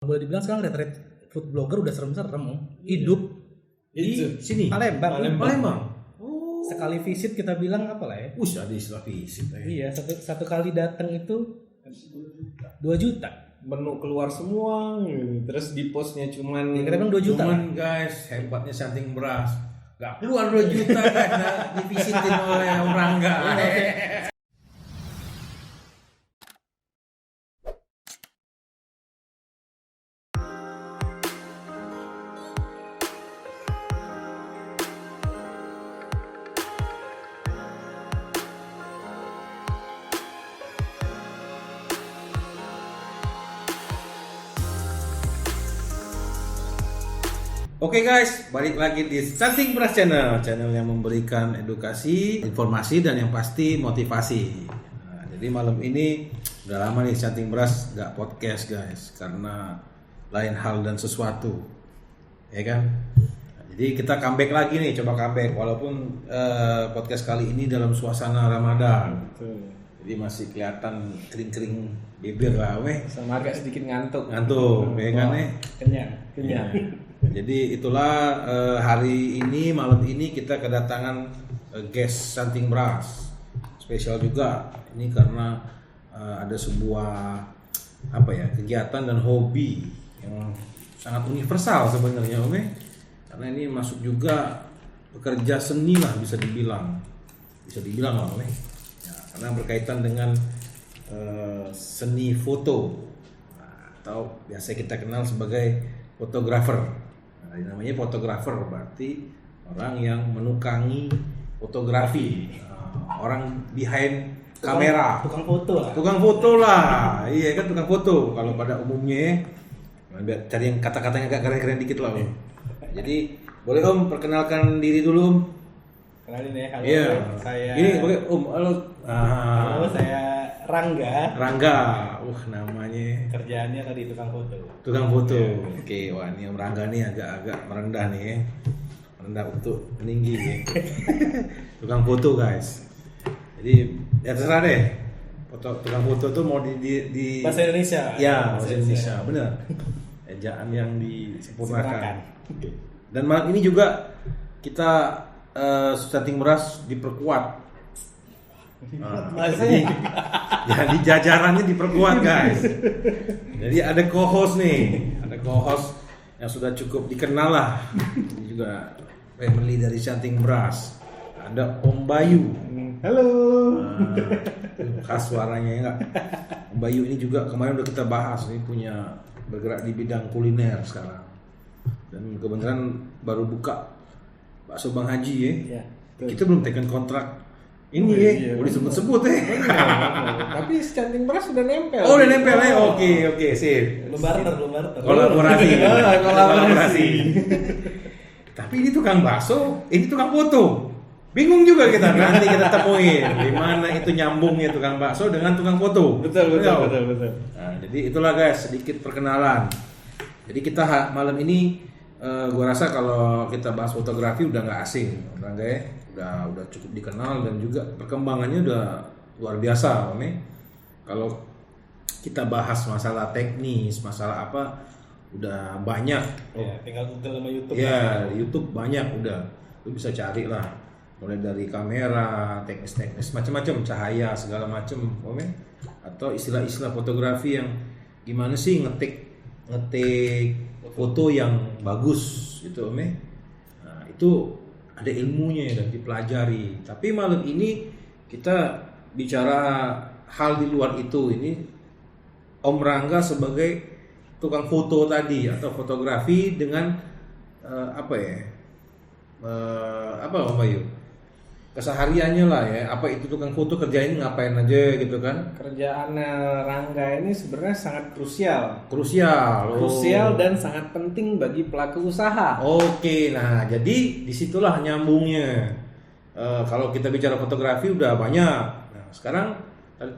Boleh dibilang sekarang red food blogger udah serem-serem hidup di sini Palembang. Oh. Sekali visit kita bilang apa lah ya? Ada istilah visit. Iya, satu kali datang itu 2 juta. Menu keluar semua, terus di postnya cuman Ya, kita bilang 2 juta cuman guys, hebatnya Shanting Beras. Gak keluar 2 juta karena divisitin oleh Om Rangga. Oke guys, balik lagi di Shanting Beras Channel yang memberikan edukasi, informasi, dan yang pasti motivasi. Nah, jadi malam ini udah lama nih Shanting Beras gak podcast guys, karena lain hal dan sesuatu, ya kan? Nah, jadi kita comeback lagi nih, coba comeback walaupun podcast kali ini dalam suasana Ramadan. Betul. Jadi masih kelihatan kering-kering bibir lah, weh. Sama agak sedikit ngantuk, ya kan nih? Kenyang. Ya. Jadi itulah hari ini, malam ini kita kedatangan guest Shanting Beras spesial juga. Ini karena ada sebuah kegiatan dan hobi yang sangat universal sebenarnya, Om. Karena ini masuk juga pekerja seni lah, bisa dibilang lah, Om. Ya, karena berkaitan dengan seni foto, atau biasa kita kenal sebagai fotografer. Nah, namanya fotografer berarti orang yang menukangi fotografi, orang behind kamera, tukang foto lah, iya kan, tukang foto kalau pada umumnya. Cari yang kata-katanya agak keren-keren dikit lah, Om. Jadi boleh Om perkenalkan diri dulu, Om. Kenalin ya, halo. Iya. Saya. Ini boleh Om, halo. Halo, saya Rangga. Namanya. Kerjaannya tadi tukang foto. Tukang foto. Oke, wah ini Om Rangga nih agak merendah nih ya. Merendah untuk meninggi ya. Tukang foto, guys. Jadi ya terserah deh. Tukang foto tuh mau di bahasa Indonesia. Ya, bahasa Indonesia. Benar. Ejaan yang disempurnakan. Oke. Dan malam ini juga kita Shanting Beras diperkuat. Jadi jajarannya diperkuat, guys. Jadi ada co-host yang sudah cukup dikenal lah. Ini juga family dari Shanting Beras. Ada Om Bayu. Halo. Khas suaranya ya, enggak? Om Bayu ini juga kemarin udah kita bahas, ini punya bergerak di bidang kuliner sekarang. Dan kebenaran baru buka bakso Bang Haji ya. Iya. Kita belum tekan kontrak. Ini boleh sebut-sebut ya. Tapi Shanting Beras sudah nempel. Oh, udah nempel ya. Oke, sip. Belum barter. Kolaborasi. Tapi ini tukang bakso, ini tukang foto. Bingung juga kita, nanti kita temuin di mana itu nyambungnya tukang bakso dengan tukang foto. Betul. Nah, jadi itulah guys, sedikit perkenalan. Jadi kita malam ini gua rasa kalau kita bahas fotografi udah nggak asing, udah cukup dikenal dan juga perkembangannya udah luar biasa, Om. Kalau kita bahas masalah teknis, masalah apa, udah banyak. Ya, tinggal Google sama YouTube. Ya, YouTube banyak udah. Lu bisa cari lah, mulai dari kamera, teknis macam-macam, cahaya segala macam, Om. Atau istilah-istilah fotografi yang gimana sih ngetik foto yang bagus gitu, Om. Nah, itu ada ilmunya dan dipelajari. Tapi malam ini kita bicara hal di luar itu. Ini Om Rangga sebagai tukang foto tadi atau fotografi dengan Om Bayu? Kesehariannya lah ya. Apa itu tukang foto kerjain ngapain aja gitu kan? Kerjaan Rangga ini sebenarnya sangat krusial dan sangat penting bagi pelaku usaha. Oke, nah jadi disitulah nyambungnya. Kalau kita bicara fotografi udah banyak. Nah, sekarang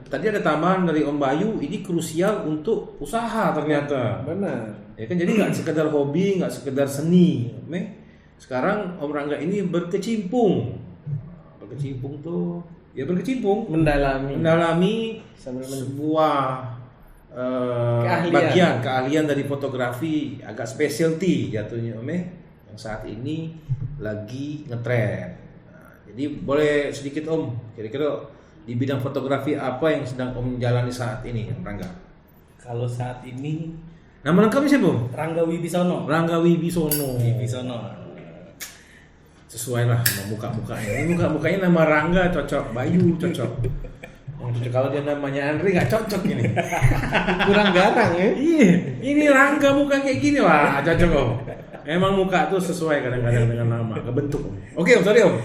tadi ada tambahan dari Om Bayu, ini krusial untuk usaha ternyata. Benar. Ya kan, jadi nggak sekedar hobi, nggak sekedar seni. Sekarang Om Rangga ini berkecimpung mendalami sebuah keahlian dari fotografi agak specialty jatuhnya Om yang saat ini lagi ngetren. Nah, jadi boleh sedikit Om, kira-kira di bidang fotografi apa yang sedang Om jalani saat ini, Rangga? Kalau saat ini nama lengkapnya siapa Om? Rangga Wibisono. Rangga Wibisono. Sesuai lah sama muka-mukanya. Ini muka-mukanya nama Rangga cocok, Bayu cocok. Kalau dia namanya Andri nggak cocok ini. Kurang garang ya. Iya, ini Rangga muka kayak gini wah cocok Om. Emang muka tuh sesuai kadang-kadang dengan nama, kebentuk Om. Oke Om, sorry Om.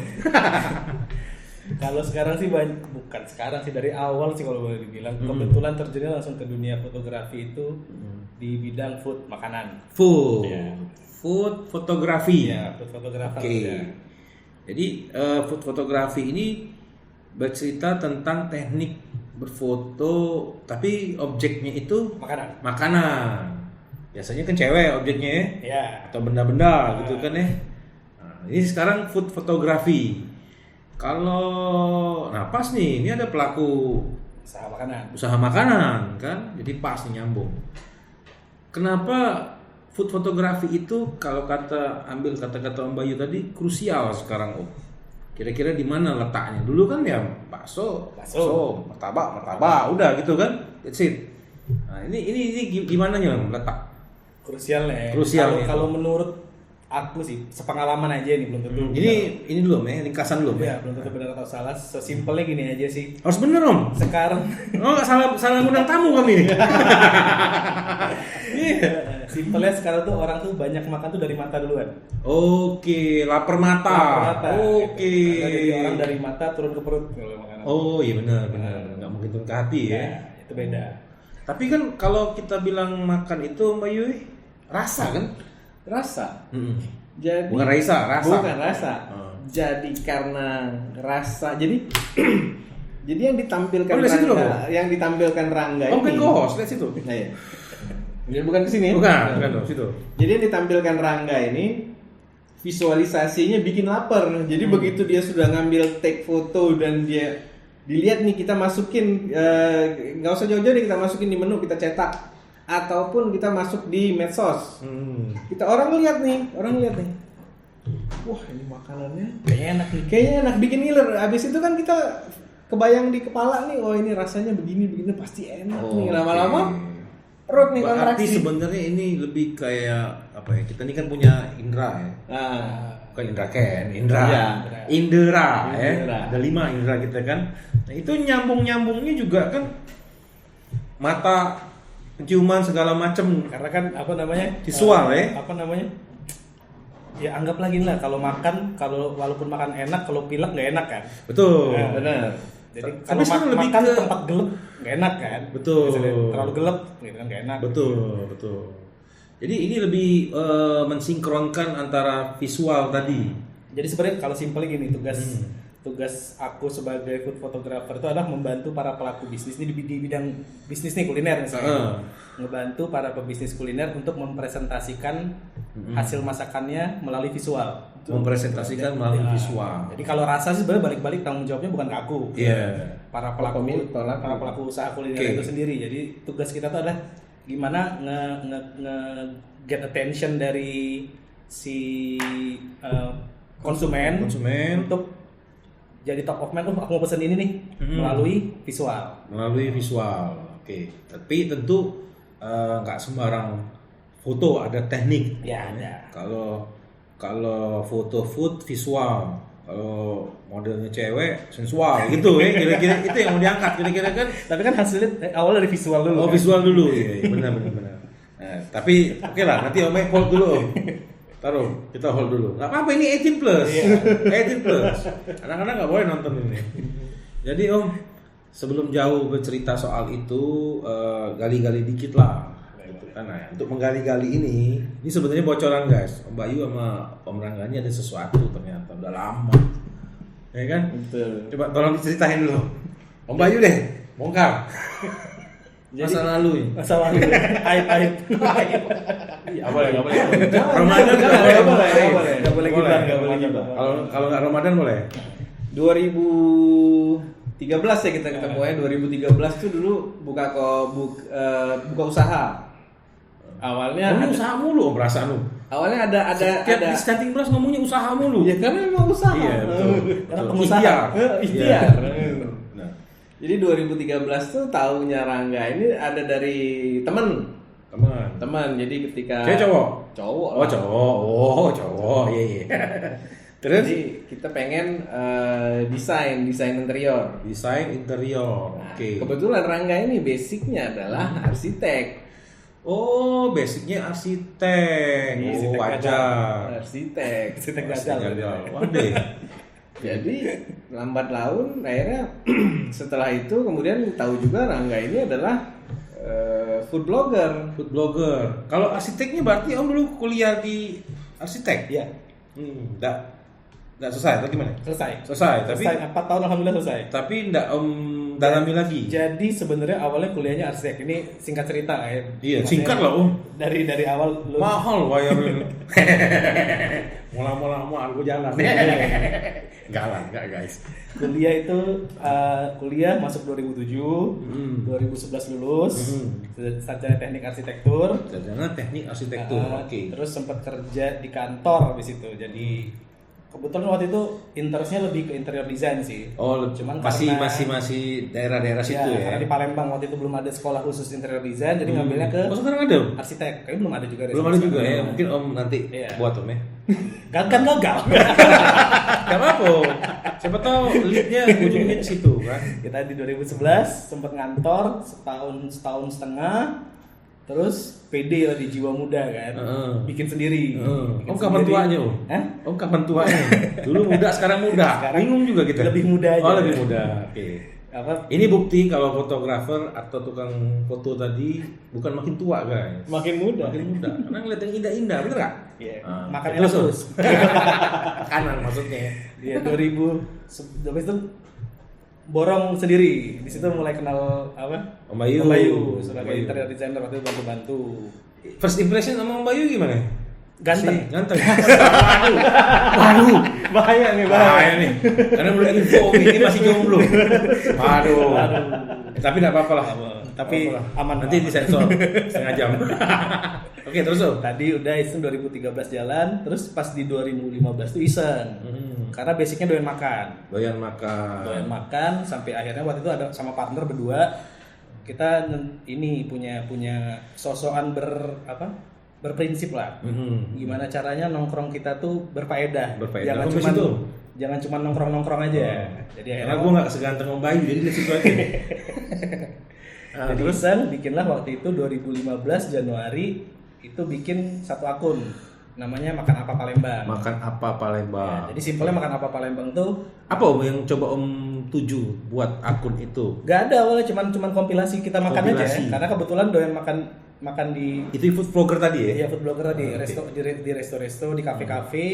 Kalau sekarang sih bukan sekarang sih, dari awal sih kalau boleh dibilang kebetulan terjun langsung ke dunia fotografi itu di bidang food, makanan. Food fotografi. Ya, food fotografer. Oke. Jadi food fotografi ini bercerita tentang teknik berfoto, tapi objeknya itu makanan. Biasanya kan cewek objeknya ya, atau benda-benda gitu kan ya. Nah, ini sekarang food fotografi. Nah pas nih, ini ada pelaku usaha makanan kan, jadi pas nih nyambung. Kenapa food fotografi itu kalau ambil kata-kata Om Bayu tadi krusial sekarang Om? Kira-kira di mana letaknya? Dulu kan ya bakso, martabak, udah gitu kan, that's it. Nah ini gimana nya letak? Krusialnya. Kalau menurut aku sih, sepengalaman aja nih, belum tentu. Ini dulu ringkasan dulu. Ya, belum tentu benar atau salah. Sesimpelnya gini aja sih. Harus bener Om. Sekarang. Nggak salah ngundang tamu kami nih. Simpelnya sekarang tuh orang tuh banyak makan tuh dari mata duluan. Oke, lapar mata. Oke. Jadi orang dari mata turun ke perut kalau makanan. Oh iya benar. Nggak mungkin turun ke hati ya. Itu beda. Tapi kan kalau kita bilang makan itu Mbak Yui, rasa kan? Rasa. Jadi bukan rasa. Bukan rasa. Jadi karena rasa. Jadi yang ditampilkan Rangga ini. Kan host, lihat situ. Nah, ya. Jadi bukan ke sini. Bukan situ. Jadi yang ditampilkan Rangga ini visualisasinya bikin lapar. Jadi begitu dia sudah ngambil take foto dan dia dilihat nih, kita masukin nggak usah jauh-jauh nih, kita masukin di menu, kita cetak ataupun kita masuk di medsos. Kita orang lihat nih. Wah, ini makanannya kayaknya enak, bikin ngiler. Habis itu kan kita kebayang di kepala nih, oh ini rasanya begini pasti enak nih. Lama-lama perut nih kontraksi. Berarti sebenarnya ini lebih kayak apa ya? Kita ini kan punya indera ya. Bukan indera ya. Ada 5 indera kita kan. Nah, itu nyambungnya juga kan mata, penciuman segala macam. Karena kan visual ya anggap lagi lah, kalau walaupun makan enak, kalau pilek nggak enak kan. Betul. Benar. Jadi kalau makan tempat gelap nggak enak kan. Betul. Misalnya terlalu gelap gitu kan nggak enak. Betul. Jadi ini lebih mensinkronkan antara visual tadi. Jadi sebenarnya kalau simpelnya gini, tugas aku sebagai food photographer itu adalah membantu para pelaku bisnis ini di bidang bisnis nih, kuliner misalnya. Ngebantu para pebisnis kuliner untuk mempresentasikan hasil masakannya melalui visual. Jadi kalau rasa sih sebenarnya balik-balik tanggung jawabnya bukan ke aku. Para pelaku usaha kuliner itu sendiri. Jadi tugas kita tuh adalah gimana get attention dari si konsumen untuk jadi top of mind. Aku mau pesen ini nih melalui visual. Oke. Tapi tentu nggak sembarang foto, ada teknik. Ya ada. Kalau foto food visual, kalau modelnya cewek sensual gitu ya, kira-kira itu yang mau diangkat kira-kira kan. Tapi kan hasilnya awal dari visual dulu. Oh kan? Visual dulu, iya benar. Nah, tapi oke lah, nanti Om hold dulu Om. Taruh, kita hold dulu. Gak apa-apa, ini 18 plus. 18 plus. Anak-anak gak boleh nonton ini. Jadi Om, sebelum jauh bercerita soal itu, gali-gali dikit lah. Nah, untuk menggali-gali ini sebenarnya bocoran guys. Om Bayu sama Om Rangga ini ada sesuatu ternyata udah lama, ya kan? Betul. Coba tolong diceritain dulu. Om Bayu deh, bongkar. Masa lalu. Aib. Iya, boleh. Ramadan nggak boleh gibah. Kalau nggak Ramadan boleh. 2019 2013 ya kita ketemu ya. 2013 tuh dulu buka usaha. Awalnya usaha mulu perasaan lu. Awalnya ada Di Stunting Bros ngomongnya usaha mulu. Ya karena memang usaha. Iya, betul. Karena Betul. pengusaha. Ikhtiar. Nah, Jadi 2013 tuh taunya Rangga ini ada dari teman. Jadi ketika Cewek cowok? Cowok. Oh, lah. cowok. Oh, cowok. Iya. Terus Jadi kita pengen desain interior. desain interior. Nah, Oke. kebetulan Rangga ini basicnya adalah arsitek. Oh, basicnya arsitek. Arsitek Oh, wajar. Arsitek Gagal. gagal. Waduh. Jadi lambat laun akhirnya setelah itu kemudian tahu juga Rangga ini adalah food blogger. Food blogger. Kalau arsiteknya berarti Om dulu kuliah di arsitek? Iya, Nggak selesai atau gimana? selesai. Tapi 4 tahun alhamdulillah selesai. tapi nggak Om dalami lagi. Jadi sebenarnya awalnya kuliahnya arsitek. Ini singkat cerita ya. Iya, Maksudnya singkat lah Om. Dari awal lu Mahal bayarin. Mula-mula mau aku jalan. Enggak guys. kuliah itu kuliah masuk 2007, 2011 lulus, sarjana teknik arsitektur. Sarjana teknik arsitektur. Oke. Terus sempat kerja di kantor di situ. Jadi kebetulan waktu itu interestnya lebih ke interior design sih. Oh, Cuman masih karena- daerah-daerah situ ya. Karena di Palembang waktu itu belum ada sekolah khusus interior design, jadi ngambilnya ke Oh, sekarang ada? arsitek. Kayaknya belum ada juga. Belum ada juga ya. Mungkin Om nanti Iya. buat Om ya. Gagal. Gak apa-apa. Siapa tahu leadnya ujungnya ke situ kan. Kita di 2011 sempat ngantor setahun setengah, terus PD lah di jiwa muda kan, bikin sendiri. Bikin Om kapan sendiri. tuanya Om? Hah? Om kapan tuanya? Dulu muda, sekarang muda. Sekarang Bingung juga kita. lebih muda aja. Oh, lebih muda. Oke. Apa? Ini bukti kalau fotografer atau tukang foto tadi bukan makin tua guys. Makin muda. Makin muda. Karena ngeliat yang indah-indah, bener nggak? Iya. Ah, Makan terus, enak Om. terus. Makanan maksudnya. Dia 2000 habis itu borong sendiri. Di situ mulai kenal apa? Om Bayu. sebagai Om Bayu. interior designer waktu itu bantu-bantu. First impression sama Om Bayu gimana? Ganteng. Ganteng. Waduh. Bahaya nih, Bahaya nih. Karena menurut info Om ini masih jomblo. Aduh. Tapi enggak apa-apa lah. Tapi Nggak apa-apa. aman. Nanti disensor setengah jam. Oke, terus Om. Tadi udah iseng 2013 jalan, terus pas di 2015 tuh iseng. Karena basicnya doyan makan. Doyan makan. Doyan makan sampai akhirnya waktu itu ada sama partner berdua kita ini punya sosokan berprinsip lah. Gimana caranya nongkrong kita tuh berfaedah. Berfaedah. Apa itu? Jangan cuma nongkrong aja. Jadi Karena akhirnya gue nggak seganteng Om Bayu, jadi di situ aja. jadi iseng bikinlah waktu itu 2015 Januari itu bikin satu akun namanya Makan Apa Palembang. Makan apa Palembang? Ya, jadi simpelnya Makan Apa Palembang tuh Apa Om yang coba Om tuju buat akun itu? gak ada awalnya cuman kompilasi kita makan Kompilasi. aja karena kebetulan doyan makan di Itu food vlogger tadi ya? ya food blogger tadi Oke. di resto-resto di kafe-kafe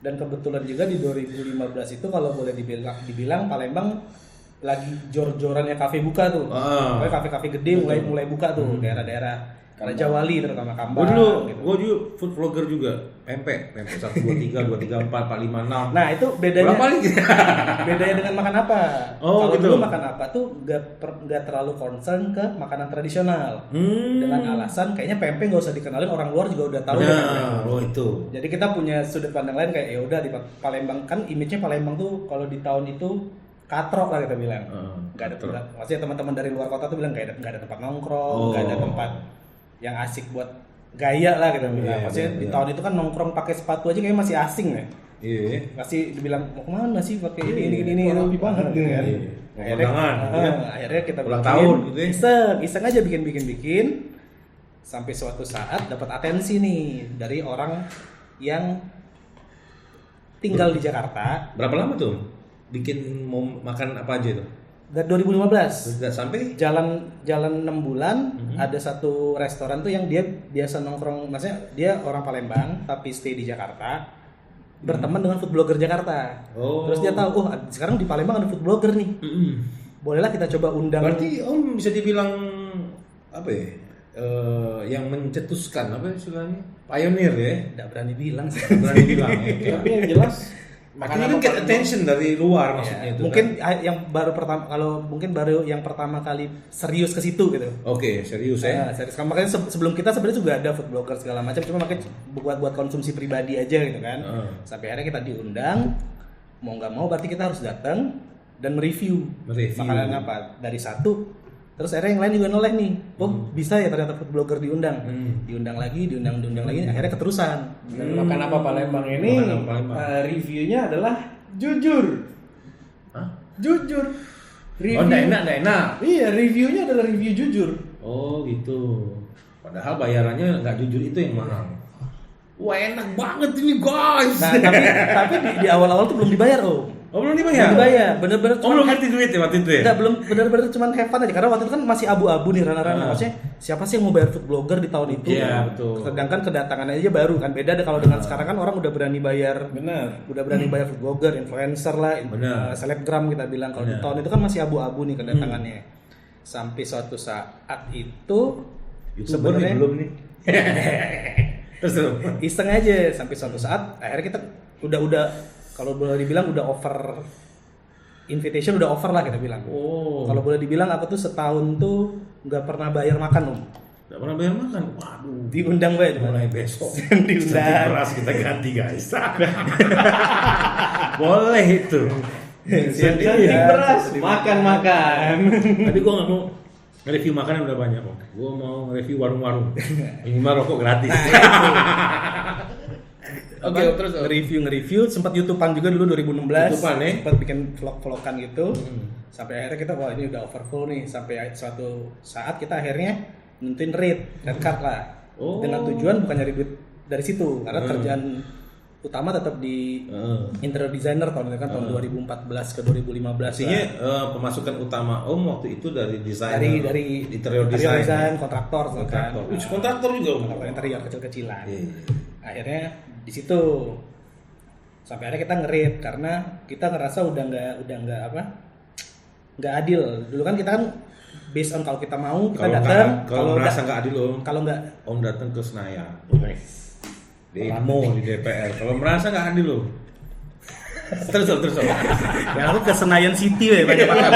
dan kebetulan juga di 2015 itu kalau boleh dibilang Palembang lagi jor-jorannya kafe buka tuh. Pokoknya kafe-kafe gede mulai buka tuh daerah-daerah Raja Wali terutama Kambang. Gue dulu food vlogger juga. Pempek 1, 2, 3, 4, 5, 6. Nah itu bedanya. Berapa lagi? Bedanya dengan makan apa? Oh, kalau gitu. dulu makan apa tuh nggak terlalu concern ke makanan tradisional. Dengan alasan kayaknya pempek nggak usah dikenalin orang luar juga udah tahu. Nah, oh itu. Jadi kita punya sudut pandang lain kayak ya udah di Palembang kan image-nya Palembang tuh kalau di tahun itu katrok lah kita bilang. Nggak ada maksudnya teman-teman dari luar kota tuh bilang nggak ada tempat nongkrong, nggak ada tempat yang asik buat gaya lah kita bilang. Maksudnya di tahun itu kan nongkrong pakai sepatu aja kayak masih asing ya. Iya. Pasti dibilang mau kemana sih pakai ini rapi banget gitu kan. Akhirnya kita ulang bikin, tahun gitu ya. Iseng aja bikin sampai suatu saat dapat atensi nih dari orang yang tinggal di Jakarta. Berapa lama tuh bikin mau makan apa aja tuh? Dari 2015 Sudah sampai jalan 6 bulan ada satu restoran tuh yang dia biasa nongkrong, maksudnya dia orang Palembang tapi stay di Jakarta berteman dengan food blogger Jakarta. Terus dia tahu sekarang di Palembang ada food blogger nih. Bolehlah kita coba undang. Berarti Om bisa dibilang apa ya? Yang mencetuskan apa istilahnya? Pioneer ya? Tidak berani bilang sih. Berani bilang. Tapi yang jelas Makanya kan get attention dari luar maksudnya itu. Mungkin yang baru pertama, kalau mungkin baru yang pertama kali serius ke situ gitu. Oke, serius ya. Nah, serius. Makanya sebelum kita sebenarnya juga ada food blogger segala macam, cuma makanya buat konsumsi pribadi aja gitu kan. Sampai akhirnya kita diundang, mau nggak mau berarti kita harus datang dan mereview makanan apa dari satu. Terus akhirnya yang lain juga noleh nih, bisa ya ternyata food blogger diundang, diundang lagi, akhirnya keterusan. Dan makan apa Palembang ini reviewnya adalah jujur. Hah? Jujur. Oh, nggak enak. Iya, reviewnya adalah review jujur. Oh gitu. Padahal bayarannya nggak jujur itu yang mahal. Wah enak banget ini guys. Nah, tapi di awal-awal tuh belum dibayar Oh belum dibayar? Belum dibayar, bener-bener belum ngerti duit ya waktu itu ya? Enggak, belum, bener-bener cuman have fun aja. Karena waktu itu kan masih abu-abu nih rana-rana. Maksudnya siapa sih yang mau bayar food blogger di tahun itu? Iya, betul. Sedangkan kedatangannya aja baru kan. Beda kalau dengan sekarang kan orang udah berani bayar. Benar. Udah berani bayar food blogger, influencer lah, selebgram kita bilang. Kalau di tahun itu kan masih abu-abu nih kedatangannya. Sampai suatu saat itu sebenarnya belum nih. Terus iseng aja sampai suatu saat akhirnya kita udah kalau boleh dibilang udah over invitation, udah over lah kita bilang. Kalau boleh dibilang aku tuh setahun tuh nggak pernah bayar makan nggak pernah bayar makan. Waduh. Diundang bayar mulai besok. Diundang. Beras kita ganti guys. Boleh itu. Sendiri beras, makan. Tapi gua nggak mau nge-review makanan udah banyak kok. Gua mau nge-review warung-warung. Minimal rokok gratis. Oke, terus nge-review sempat YouTubean juga dulu 2016. YouTubean ya? Sempat bikin vlog-vlogan gitu. Sampai akhirnya kita wah ini udah overfull nih. Sampai suatu saat kita akhirnya nentuin rate red card lah. Dengan tujuan bukan nyari duit dari situ, karena kerjaan utama tetap di interior designer tahun itu kan tahun 2014 ke 2015. Artinya pemasukan utama Om waktu itu dari desain dari interior design, kontraktor kan. Kontraktor juga Om. Kontraktor interior kecil-kecilan. Akhirnya di situ sampai akhirnya kita nge-rate karena kita ngerasa udah nggak adil. Dulu kan kita kan based on kalau kita mau kita datang, kalau merasa nggak adil Om. Kalau nggak Om datang ke Senayan. Demo di DPR. Kalau merasa nggak adil loh. Terus. Ya aku ke Senayan City ya banyak banget.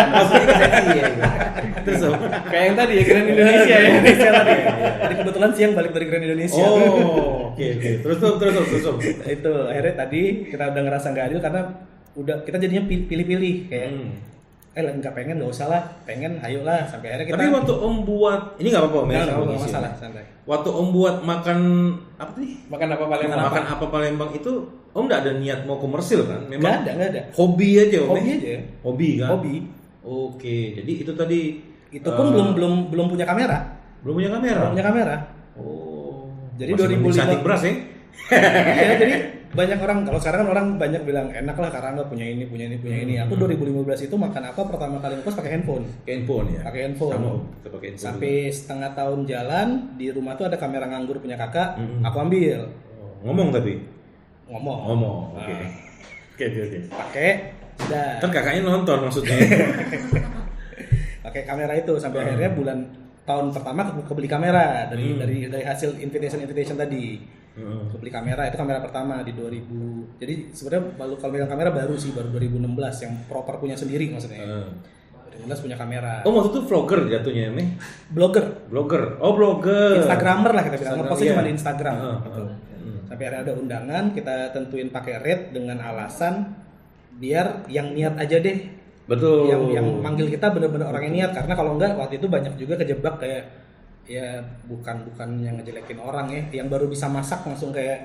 Terus Kayak yang tadi ya Grand Indonesia ya. Indonesia tadi. Jadi kebetulan siang balik dari Grand Indonesia. Oke. Terus. Itu akhirnya tadi kita udah ngerasa nggak adil karena udah kita jadinya pilih-pilih kayak nggak pengen, nggak usah lah, pengen ayolah sampai akhirnya kita. Tapi waktu Om buat ini nggak apa-apa nggak masalah, santai. Waktu Om buat makan apa nih? Makan apa Palembang? Makan apa Palembang itu Om nggak ada niat mau komersil kan? Memang nggak ada. Hobi aja Om. Hobi kan? Hobi. Oke, jadi itu tadi. Itu pun belum punya kamera. Belum punya kamera. Oh. Jadi 2005 cantik beras ya? Iya, jadi banyak orang, kalau sekarang kan orang banyak bilang enak lah karena nggak punya ini. Aku 2015 itu makan apa pertama kali ngekos pakai handphone. Pakai handphone. Sama kita pakai handphone. Sampai setengah tahun jalan di rumah tuh ada kamera nganggur punya kakak, aku ambil. Ngomong tapi. Ngomong. Oke. Pakai. Sudah. Kan kakaknya nonton maksudnya. Pakai kamera itu sampai akhirnya tahun pertama kebeli kamera dari hasil invitation tadi. Kebeli kamera itu kamera pertama di 2000. Jadi sebenarnya kalau megang kamera baru 2016 yang proper punya sendiri maksudnya. 2016 punya kamera. Oh waktu itu vlogger jatuhnya nih? Blogger. Oh blogger. Instagramer lah kita bilang. Ngepostnya cuma di Instagram. Gitu. Sampai ada undangan kita tentuin pakai rate dengan alasan biar yang niat aja deh. Betul. Yang manggil kita benar-benar orang yang niat, karena kalau enggak waktu itu banyak juga kejebak kayak ya bukan yang ngejelekin orang ya, yang baru bisa masak langsung kayak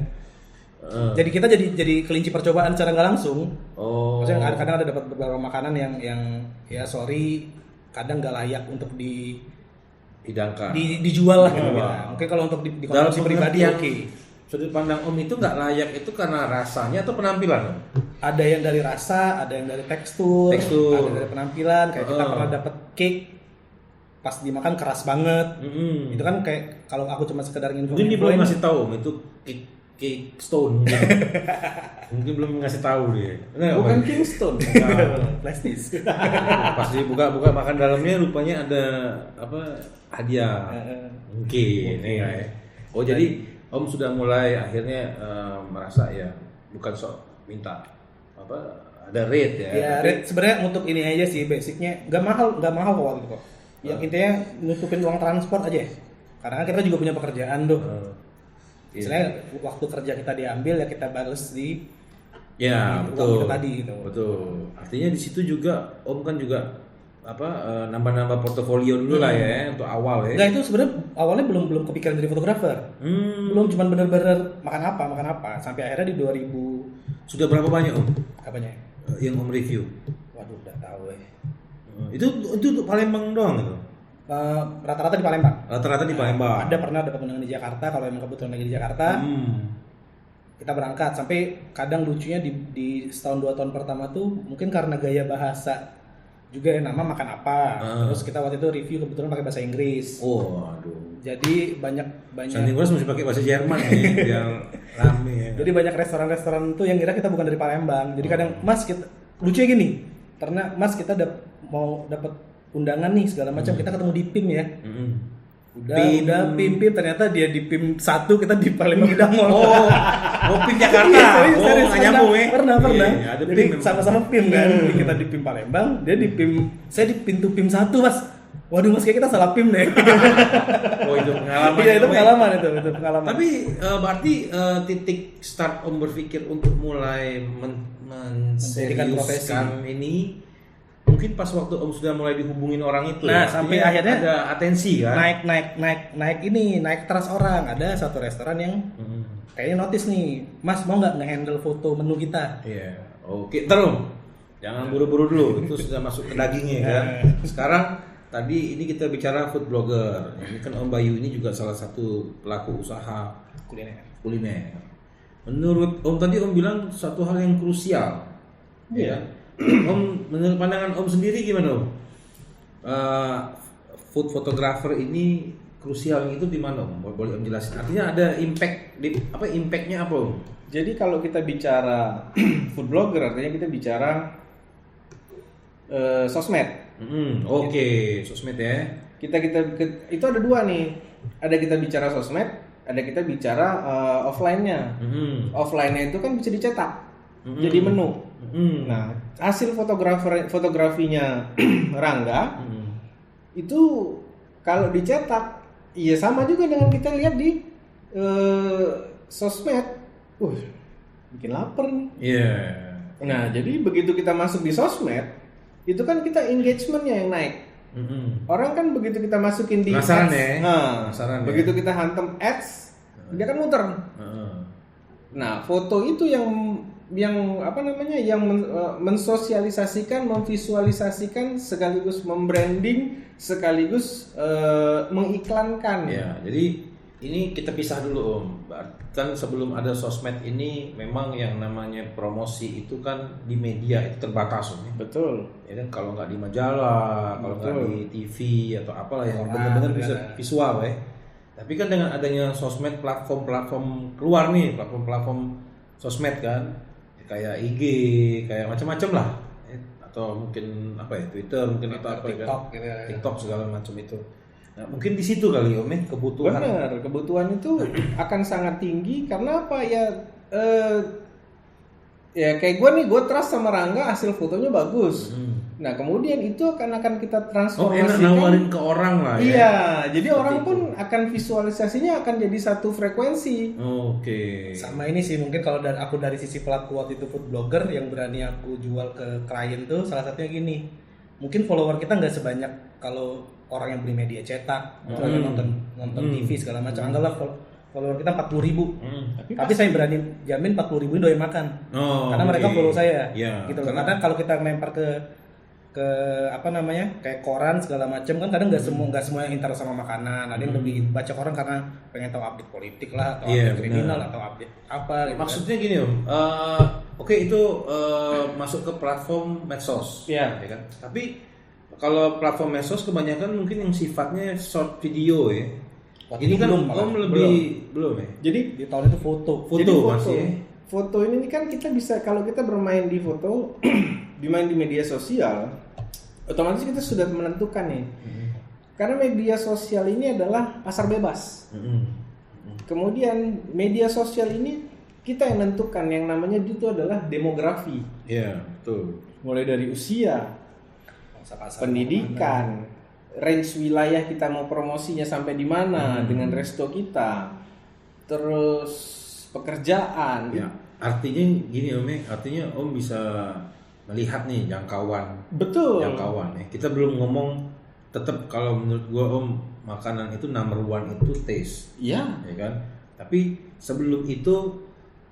jadi kita jadi kelinci percobaan secara nggak langsung. Maksudnya kadang-kadang ada dapat beberapa makanan yang ya sorry kadang nggak layak untuk dihidangkan, dijual lah gitu. Mungkin kalau untuk di konsumsi pribadi oke. Sudut pandang Om itu nggak layak itu karena rasanya atau penampilan? Ada yang dari rasa, ada yang dari tekstur. Ada dari penampilan. Kayak kita pernah dapat cake pas dimakan keras banget. Itu kan kayak kalau aku cuma sekedar mungkin dia belum ngasih tahu Om itu cake stone. Mungkin belum ngasih tahu dia. Bukan Kingston. Plastis. Pas dibuka makan dalamnya rupanya ada apa hadiah. Mungkin ya. Oh jadi Om sudah mulai akhirnya merasa ya bukan sok minta ada rate ya. Ya, rate sebenarnya untuk ini aja sih basicnya, nggak mahal kok waktu itu kok. Yang intinya nutupin uang transport aja. Karena kan kita juga punya pekerjaan tuh. Istilahnya waktu kerja kita diambil ya kita balas di betul. uang kita tadi gitu. Betul. Artinya di situ juga Om kan juga nambah-nambah portofolio dulu lah ya untuk awal ya. Nah itu sebenarnya awalnya belum kepikiran jadi fotografer. Belum, cuman bener-bener makan apa sampai akhirnya di 2000. Sudah berapa banyak Om? Apanya? Yang Om review? Waduh, udah tahu ya. Itu untuk Palembang doang gitu. Rata-rata di Palembang. Rata-rata di Palembang. Ada pernah dapat undangan di Jakarta kalau emang kebetulan lagi di Jakarta. Kita berangkat sampai kadang lucunya di setahun 2 tahun pertama tuh mungkin karena gaya bahasa juga nama makan apa. Terus kita waktu itu review kebetulan pakai bahasa Inggris. Oh, aduh. Jadi banyak Santing Bras masih pakai bahasa Jerman nih yang rame ya. Jadi banyak restoran-restoran tuh yang kira kita bukan dari Palembang. Jadi kadang Mas kita lucunya gini. Karena Mas kita mau dapat undangan nih segala macam, kita ketemu di PIM ya. Udah PIM ternyata dia di PIM 1, kita di Palembang udah mall. PIM Jakarta. Serius, nggak nyambung ya. Pernah. Iya, ada Jadi PIM sama-sama PIM kan. Jadi kita di PIM Palembang, dia di PIM, saya di pintu PIM 1, Mas. Waduh, Mas, kayak kita salah PIM deh. Itu pengalaman. Iya, itu pengalaman. Tapi berarti titik start Om berpikir untuk mulai menseriuskan ini mungkin pas waktu Om sudah mulai dihubungin orang itu. Nah, sampai akhirnya ada atensi kan. Naik trust orang. Ada satu restoran yang kayaknya notice nih, Mas mau nggak nge-handle foto menu kita? Iya. Oke, terus jangan buru-buru dulu. Itu sudah masuk ke dagingnya kan. Sekarang tadi ini kita bicara food blogger. Ini kan Om Bayu ini juga salah satu pelaku usaha kuliner. Menurut Om tadi Om bilang satu hal yang krusial. Iya. Om, menurut pandangan Om sendiri gimana Om? Food photographer ini krusial itu di mana Om? Boleh Om jelasin? Artinya ada impactnya apa Om? Jadi kalau kita bicara food blogger artinya kita bicara sosmed. Oke, sosmed ya. Kita itu ada dua nih. Ada kita bicara sosmed, ada kita bicara offline-nya. Offline-nya itu kan bisa dicetak. Jadi menu. Nah, hasil fotografinya Rangga itu kalau dicetak, iya sama juga dengan kita lihat di sosmed. Bikin lapar nih. Iya. Nah, jadi begitu kita masuk di sosmed, itu kan kita engagementnya yang naik. Orang kan begitu kita masukin di penasaran ads, ya. Begitu kita hantam ads, dia kan muter. Nah, foto itu yang mensosialisasikan, memvisualisasikan, sekaligus membranding, sekaligus mengiklankan. Ya, jadi ini kita pisah dulu Om. Kan sebelum ada sosmed ini memang yang namanya promosi itu kan di media itu terbatas Om. Betul. Ya kan kalau nggak di majalah, kalau nggak di TV atau apalah yang benar-benar bisa visual ya. Tapi kan dengan adanya sosmed, platform keluar nih, platform sosmed kan. Kayak IG, kayak macam-macam lah, atau mungkin Twitter mungkin atau apa TikTok, kan, TikTok segala macam itu. Nah, mungkin di situ kali Om kebutuhan. Benar, kebutuhan itu akan sangat tinggi karena apa ya? Ya kayak gue trust sama Rangga, hasil fotonya bagus. Nah kemudian itu akan kita transformasikan. Enak nawarin ke orang lah ya. Iya, jadi orang pun akan visualisasinya akan jadi satu frekuensi. Oke. Sama ini sih mungkin kalau aku dari sisi pelaku waktu itu food blogger yang berani aku jual ke klien tuh salah satunya gini. Mungkin follower kita nggak sebanyak kalau orang yang beli media cetak, nonton TV segala macam. Anggaplah follower kita 40.000. Tapi saya berani jamin 40.000 ini doyan makan. Karena mereka follow saya. Gitu loh. Karena kalau kita lempar ke kayak koran segala macam kan kadang nggak semua yang interest sama makanan. Ada yang lebih baca koran karena pengen tahu update politik lah, atau update kriminal, atau update apa gitu. Maksudnya gini Om, oke, itu masuk ke platform medsos, ya kan? Tapi kalau platform medsos kebanyakan mungkin yang sifatnya short video ya. Ini kan Om belum ya. Jadi di tahun itu foto masih. Foto ini kan kita bisa, kalau kita bermain di foto, bermain di media sosial, otomatis kita sudah menentukan nih. Karena media sosial ini adalah pasar bebas. Kemudian media sosial ini kita yang menentukan yang namanya itu adalah demografi. Iya, betul. Mulai dari usia, Pasar-pasar pendidikan, range wilayah kita mau promosinya sampai di mana dengan resto kita, terus pekerjaan. Ya, artinya gini Om, artinya Om bisa melihat nih jangkauan. Betul. Jangkauan ya. Kita belum ngomong, tetap kalau menurut gua Om, makanan itu number one itu taste. Iya. Ya kan? Tapi sebelum itu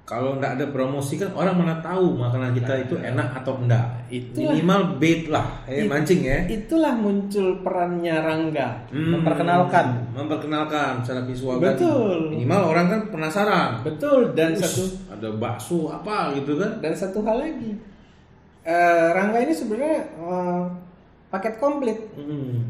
kalau nggak ada promosi kan orang mana tahu makanan kita itu enak atau enggak. Itulah. Minimal bait lah, mancing ya. Itulah muncul perannya Rangga. Memperkenalkan secara visual Betul. tadi. Minimal orang kan penasaran. Betul. Dan Ada bakso apa gitu kan? dan satu hal lagi, Rangga ini sebenarnya paket komplit.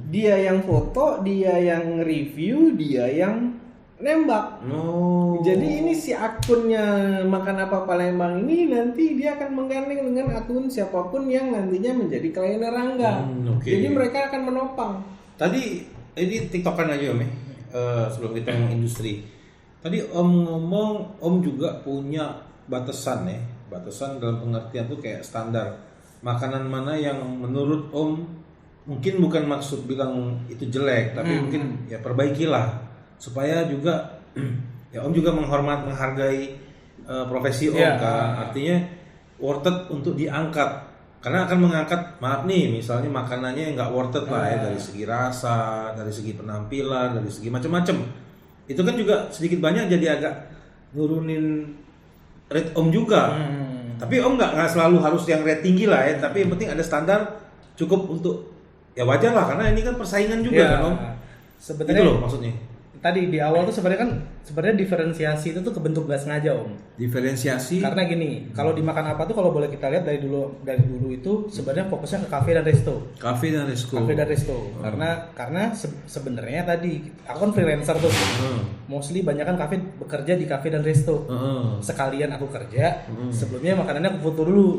Dia yang foto, dia yang review, dia yang nembak. Oh. Jadi ini si akunnya Makan Apa Palembang ini nanti dia akan menggandeng dengan akun siapapun yang nantinya menjadi klien Rangga. Okay. Jadi mereka akan menopang. Tadi ini tiktokan aja Om ya, sebelum kita ngomong industri. Tadi Om ngomong Om juga punya batasan ya, batasan dalam pengertian tuh kayak standar makanan mana yang menurut Om mungkin bukan maksud bilang itu jelek, tapi mungkin ya perbaikilah supaya juga ya Om juga menghargai profesi Om kan, artinya worth it untuk diangkat. Karena akan mengangkat, maaf nih, misalnya makanannya nggak worth it lah ya, dari segi rasa, dari segi penampilan, dari segi macam-macam. Itu kan juga sedikit banyak jadi agak nurunin rate Om juga. Tapi Om nggak selalu harus yang rate tinggi lah ya, tapi yang penting ada standar cukup untuk ya wajar lah, karena ini kan persaingan juga kan Om. Sebenarnya Itu loh maksudnya. Tadi di awal tuh sebenarnya diferensiasi itu tuh kebentuk gak sengaja Om. Diferensiasi. Karena gini, kalau di Makan Apa tuh kalau boleh kita lihat dari dulu itu sebenarnya fokusnya ke kafe dan resto. Kafe dan resto. Karena sebenarnya tadi aku kan freelancer tuh. Mostly banyak kan kafe bekerja di kafe dan resto. Sekalian aku kerja, sebelumnya makanannya aku foto dulu.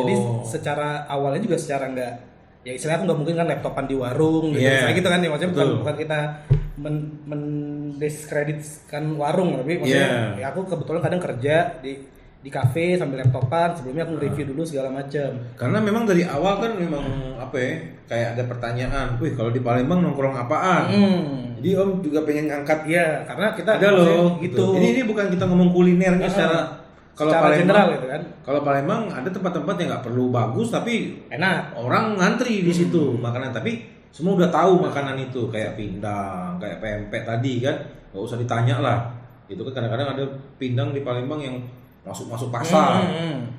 Jadi secara awalnya juga secara enggak, ya istilahnya aku nggak mungkin kan laptopan di warung gitu. Kayak gitu kan ya, maksudnya bukan kita mendiskreditkan warung, tapi maksudnya ya aku kebetulan kadang kerja di kafe sambil laptopan, sebelumnya aku review dulu segala macam. Karena memang dari awal kan memang apa ya, kayak ada pertanyaan, wih kalau di Palembang nongkrong apaan? Jadi Om juga pengen ngangkat. Iya, karena kita ada loh gitu. Ini bukan kita ngomong kulinernya secara Palembang, general gitu kan. Kalau Palembang ada tempat-tempat yang nggak perlu bagus tapi enak, orang ngantri di situ makanan, tapi semua udah tahu makanan itu, kayak pindang, kayak pempek tadi kan, nggak usah ditanya lah. Itu kan kadang-kadang ada pindang di Palembang yang masuk pasar,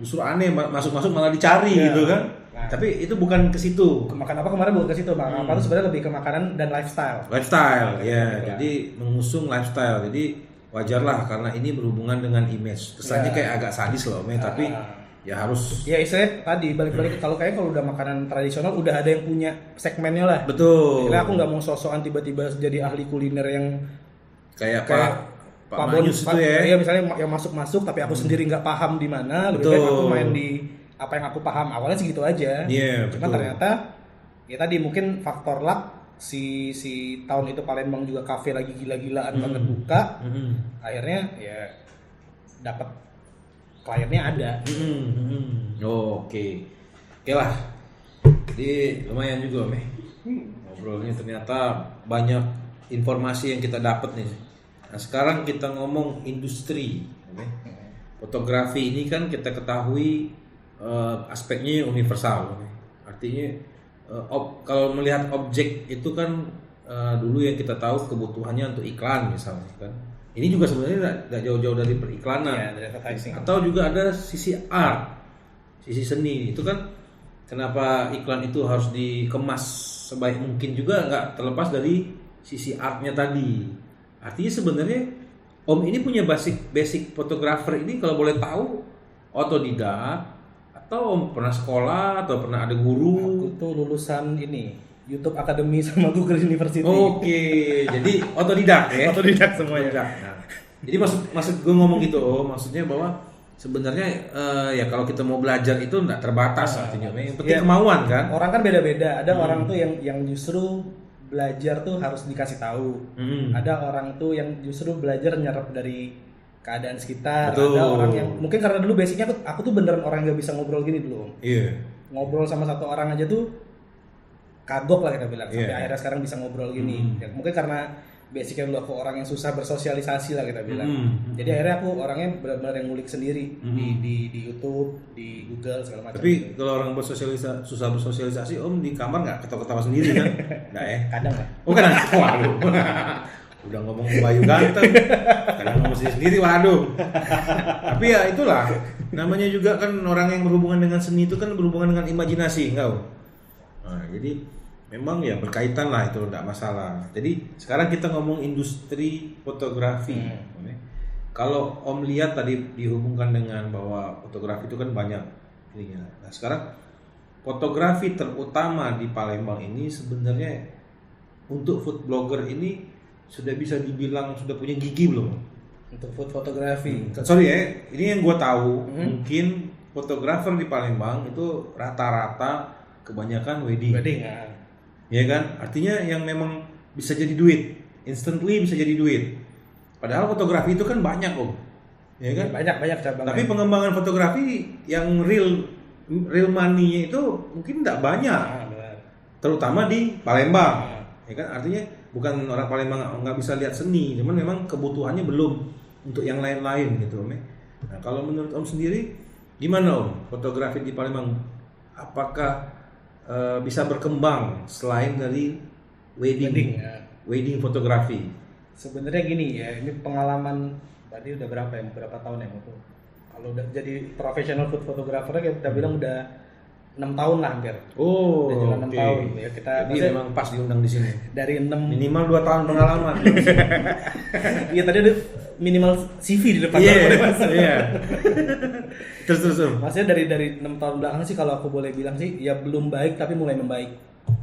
justru aneh, masuk malah dicari gitu kan. Nah, tapi itu bukan ke situ. Makan Apa kemarin bukan ke situ, Makan Apa itu sebenarnya lebih ke makanan dan lifestyle. Jadi mengusung lifestyle. Jadi wajarlah karena ini berhubungan dengan image. Kesannya kayak agak sadis loh, tapi ya harus. Ya istilahnya tadi balik-balik kalau udah makanan tradisional udah ada yang punya segmennya lah. Betul. Karena aku nggak mau sok-sokan tiba-tiba jadi ahli kuliner yang kayak Pak Manyus itu ya. Iya, misalnya yang masuk tapi aku sendiri nggak paham di mana. Lebih baik aku main di apa yang aku paham. Awalnya segitu aja. Cuma ternyata ya tadi mungkin faktor luck si tahun itu Palembang juga kafe lagi gila-gilaan banget buka. Akhirnya ya dapat kliennya ada. Oke lah. Jadi lumayan juga ngobrolnya, ternyata banyak informasi yang kita dapat nih. Nah sekarang kita ngomong industri. Fotografi ini kan kita ketahui aspeknya universal. Artinya kalau melihat objek itu kan dulu yang kita tahu kebutuhannya untuk iklan misalnya kan. Ini juga sebenarnya tidak jauh-jauh dari periklanan, dari advertising. Atau juga ada sisi art, sisi seni. Itu kan kenapa iklan itu harus dikemas sebaik mungkin juga nggak terlepas dari sisi artnya tadi. Artinya sebenarnya Om ini punya basic fotografer ini kalau boleh tahu otodidak atau Om pernah sekolah atau pernah ada guru? Aku tuh lulusan ini YouTube Academy sama Google University. Oke, jadi otodidak ya. Otodidak semuanya. Nah, jadi maksud gue ngomong gitu, maksudnya bahwa sebenarnya ya kalau kita mau belajar itu nggak terbatas artinya. Yang penting kemauan kan. Orang kan beda-beda. Ada orang tuh yang justru belajar tuh harus dikasih tahu. Ada orang tuh yang justru belajar nyerap dari keadaan sekitar. Betul. Ada orang yang mungkin karena dulu basicnya aku tuh beneran orang yang nggak bisa ngobrol gini dulu. Iya. Ngobrol sama satu orang aja tuh kagok lah kita bilang. Sampai Iya. akhirnya sekarang bisa ngobrol gini. Ya, mungkin karena basicnya dulu aku orang yang susah bersosialisasi lah kita bilang. Jadi akhirnya aku orangnya benar-benar yang ngulik sendiri di YouTube, di Google segala macam. Tapi kalau orang susah bersosialisasi, Om di kamar nggak ketawa-ketawa sendiri kan? Nggak ya? Kadang lah. Oh kadang, waduh. Udah ngomong Bayu ganteng, kadang ngomong sendiri, waduh. Tapi ya itulah, namanya juga kan orang yang berhubungan dengan seni itu kan berhubungan dengan imajinasi, enggak Om? Nah, jadi memang ya berkaitan lah itu, enggak masalah. Jadi sekarang kita ngomong industri fotografi. Kalau Om lihat tadi dihubungkan dengan bahwa fotografi itu kan banyak ininya. Nah sekarang fotografi terutama di Palembang ini sebenarnya untuk food blogger ini sudah bisa dibilang sudah punya gigi belum? Untuk food fotografi. Sorry ya, ini yang gue tahu mungkin fotografer di Palembang itu rata-rata kebanyakan wedding. Ya. Ya kan? Artinya yang memang bisa jadi duit, instantly bisa jadi duit. Padahal fotografi itu kan banyak Om. Ya kan? Banyak cabang. Tapi pengembangan fotografi yang real money-nya itu mungkin tidak banyak. Terutama di Palembang. Ya kan? Artinya bukan orang Palembang nggak bisa lihat seni, cuman memang kebutuhannya belum untuk yang lain-lain gitu Om. Nah, kalau menurut Om sendiri gimana Om fotografi di Palembang? Apakah bisa berkembang selain dari wedding fotografi? Sebenarnya gini ya, ini pengalaman tadi udah berapa tahun ya itu. Kalau udah jadi professional food photographer kita bilang udah 6 tahun lah hampir. Oh, udah jalan 6 tahun ya kita. Jadi memang pas diundang di sini. Dari 6 minimal 2 tahun pengalaman. Iya tadi ada minimal CV di depan. Iya. Terus. Maksudnya dari 6 tahun belakang sih kalau aku boleh bilang sih ya belum baik tapi mulai membaik.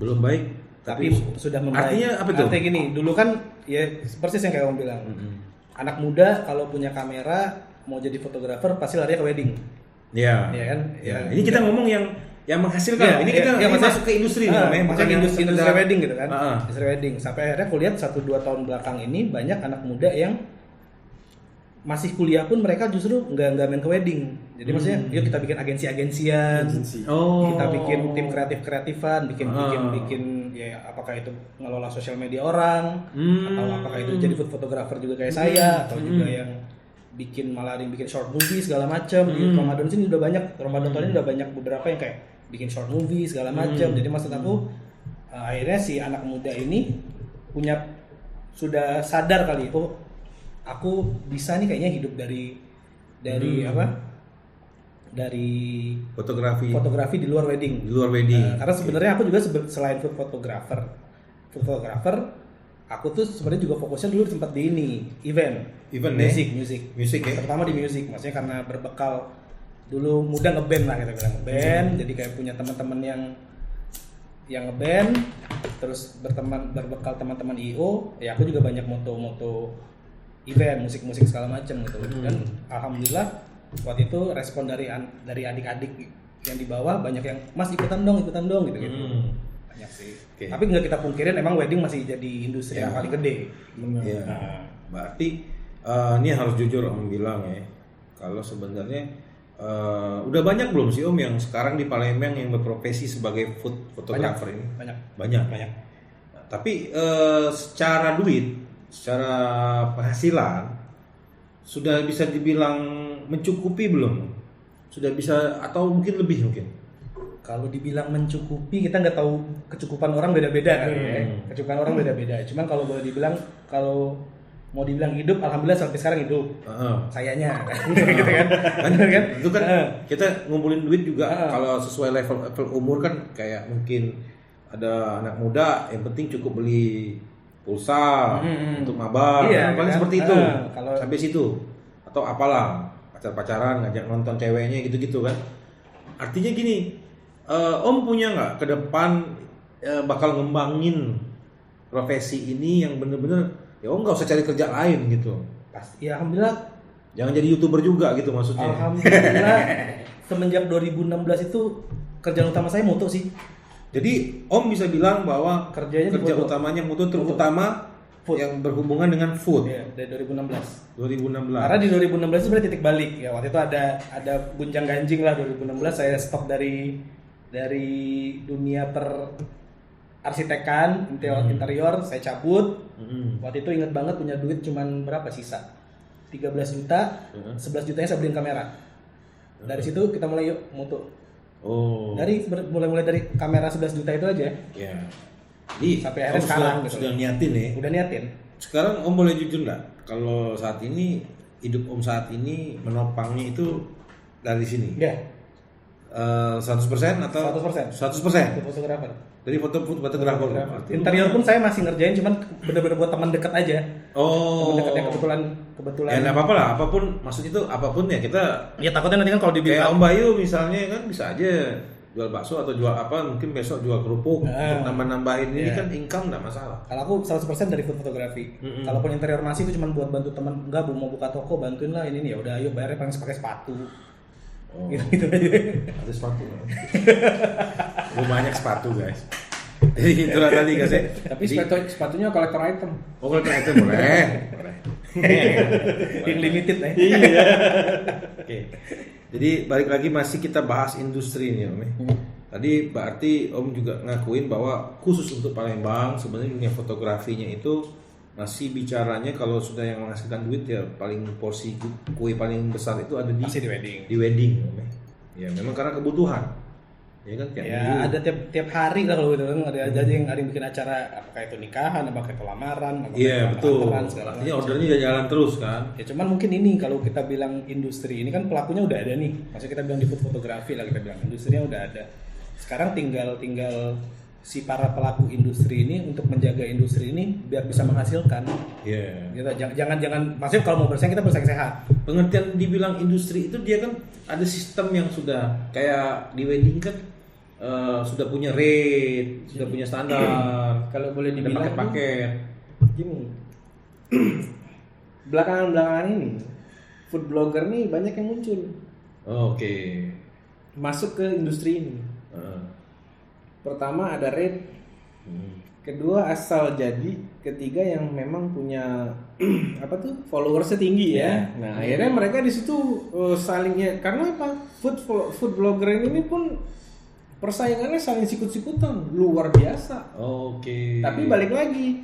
Belum baik tapi sudah membaik. Artinya apa tuh? Artinya gini, dulu kan ya persis yang kayak Om bilang. Anak muda kalau punya kamera mau jadi fotografer pasti lari ke wedding. Iya. Iya kan? Ya. Ini kita ngomong yang menghasilkan. Ini kita masuk ke industri nih, bukan industri wedding gitu kan. Industri wedding. Sampai akhirnya aku lihat 1-2 tahun belakang ini banyak anak muda yang masih kuliah pun mereka justru nggak main ke wedding. Jadi maksudnya, yuk kita bikin agensi-agensian, kita bikin tim kreatif-kreatifan, bikin ya apakah itu ngelola sosial media orang, atau apakah itu jadi food photographer juga kayak saya, atau juga yang bikin short movie segala macam. Di Ramadan sini udah banyak, Ramadan tahun ini udah banyak beberapa yang kayak bikin short movie segala macam. Jadi maksud aku akhirnya si anak muda ini sudah sadar kali itu aku bisa nih kayaknya hidup dari fotografi di luar wedding. Karena sebenarnya aku juga selain food photographer, aku tuh sebenarnya juga fokusnya dulu sempat di event music ya. Terutama di music, maksudnya karena berbekal dulu muda ngeband lah kita bilang ngeband, jadi kayak punya teman-teman yang ngeband, terus berbekal teman-teman IO, ya aku juga banyak moto event musik segala macam gitu. Dan alhamdulillah waktu itu respon dari adik-adik yang di bawah banyak yang mas ikutan dong gitu. Banyak sih. Okay. Tapi nggak kita pungkirin emang wedding masih jadi industri yang paling gede. Iya. Berarti ini harus jujur Om bilang ya. Kalau sebenarnya udah banyak belum sih Om yang sekarang di Palembang yang berprofesi sebagai food photographer ini? Banyak. Nah, tapi secara duit, secara penghasilan sudah bisa dibilang mencukupi belum? Sudah bisa atau mungkin lebih mungkin? Kalau dibilang mencukupi, kita nggak tahu kecukupan orang beda-beda kan ya. Kecukupan orang beda-beda. Cuman kalau boleh dibilang, kalau mau dibilang hidup, alhamdulillah sampai sekarang hidup. Sayanya, gitu kan? Kan? Itu kan kita ngumpulin duit juga. Kalau sesuai level umur kan kayak mungkin ada anak muda, yang penting cukup beli pulsa untuk mabar, paling kan? Seperti itu. Kalau sampai situ atau apalah pacaran ngajak nonton ceweknya gitu-gitu kan. Artinya gini, Om punya nggak ke depan bakal ngembangin profesi ini yang bener-bener ya Om nggak usah cari kerja lain gitu. Pasti ya alhamdulillah. Jangan jadi YouTuber juga gitu maksudnya. Alhamdulillah semenjak 2016 itu kerjaan utama saya moto sih. Jadi Om bisa bilang bahwa kerja utamanya moto terutama Food. yang berhubungan dengan food. Iya, dari 2016. 2016. Karena di 2016 itu sebenarnya titik balik ya. Waktu itu ada gunjang ganjing lah 2016 saya stop dari dunia per arsitekan interior saya cabut. Waktu itu ingat banget punya duit cuman berapa sisa? 13 juta. 11 jutanya saya beliin kamera. Dari situ kita mulai yuk moto. Oh. Mulai dari kamera 11 juta itu aja. Ya. Jadi Sampai akhirnya sekarang gitu. sudah niatin ya. Udah niatin. Sekarang Om boleh jujur nggak? Kalau saat ini hidup Om saat ini menopangnya itu dari sini? Iya. 100% atau 100%. 100%. Fotografer. Dari fotografer. Interior pun saya masih ngerjain cuman bener-bener buat teman dekat aja. Oh. Teman dekat yang kebetulan. Ya nggak apa-apa lah, apapun maksud itu apapun ya kita. Ya takutnya nanti kan kalau Kayak dibilang Om Bayu misalnya kan bisa aja jual bakso atau jual apa, mungkin besok jual kerupuk untuk nambah-nambahin ini kan income nggak masalah. kalau aku 100% dari food fotografi. Kalaupun interior masih itu cuma buat bantu teman, enggak Bu mau buka toko bantuin lah ini nih ya udah ayo bayarnya paling pakai sepatu. Oh. Gitu aja. Ada sepatu kan? Gue banyak sepatu guys. Jadi itulah tadi guys. Tapi sepatunya kolektor item. Oh kalau itu boleh. Yang limited ya. Iya. Oke. Jadi balik lagi masih kita bahas industri ini Om. Tadi berarti Om juga ngakuin bahwa khusus untuk Palembang sebenarnya dunia fotografinya itu masih bicaranya kalau sudah yang menghasilkan duit ya paling porsi kue paling besar itu ada Masih di wedding. Di wedding Om. Ya memang karena kebutuhan. Ya kan tiap Ya minggu. ada tiap hari lah kalau gitu kan ada yang bikin acara apakah itu nikahan, apakah itu lamaran, apakah Iya itu betul. lamaran, segala Artinya macam. ordernya jalan terus kan. Ya cuman mungkin ini kalau kita bilang industri ini kan pelakunya udah ada nih. Maksudnya kita bilang di food fotografi lah kita bilang industrinya udah ada. Sekarang tinggal si para pelaku industri ini untuk menjaga industri ini biar bisa menghasilkan. Iya. Gitu. Jangan maksudnya kalau mau bersaing kita bersaing sehat. Pengertian dibilang industri itu dia kan ada sistem yang sudah kayak di wedding kan sudah punya rate, sudah punya standar. Kalau boleh Ada dibilang paket-paket. gini, belakangan ini food blogger nih banyak yang muncul Oke. masuk ke industri ini. Pertama ada rate, kedua asal jadi, ketiga yang memang punya apa tuh followersnya tinggi ya. Nah akhirnya mereka di situ salingnya karena apa? Food blogger ini pun persaingannya saling sikut-sikutan luar biasa. Oke. Tapi balik lagi,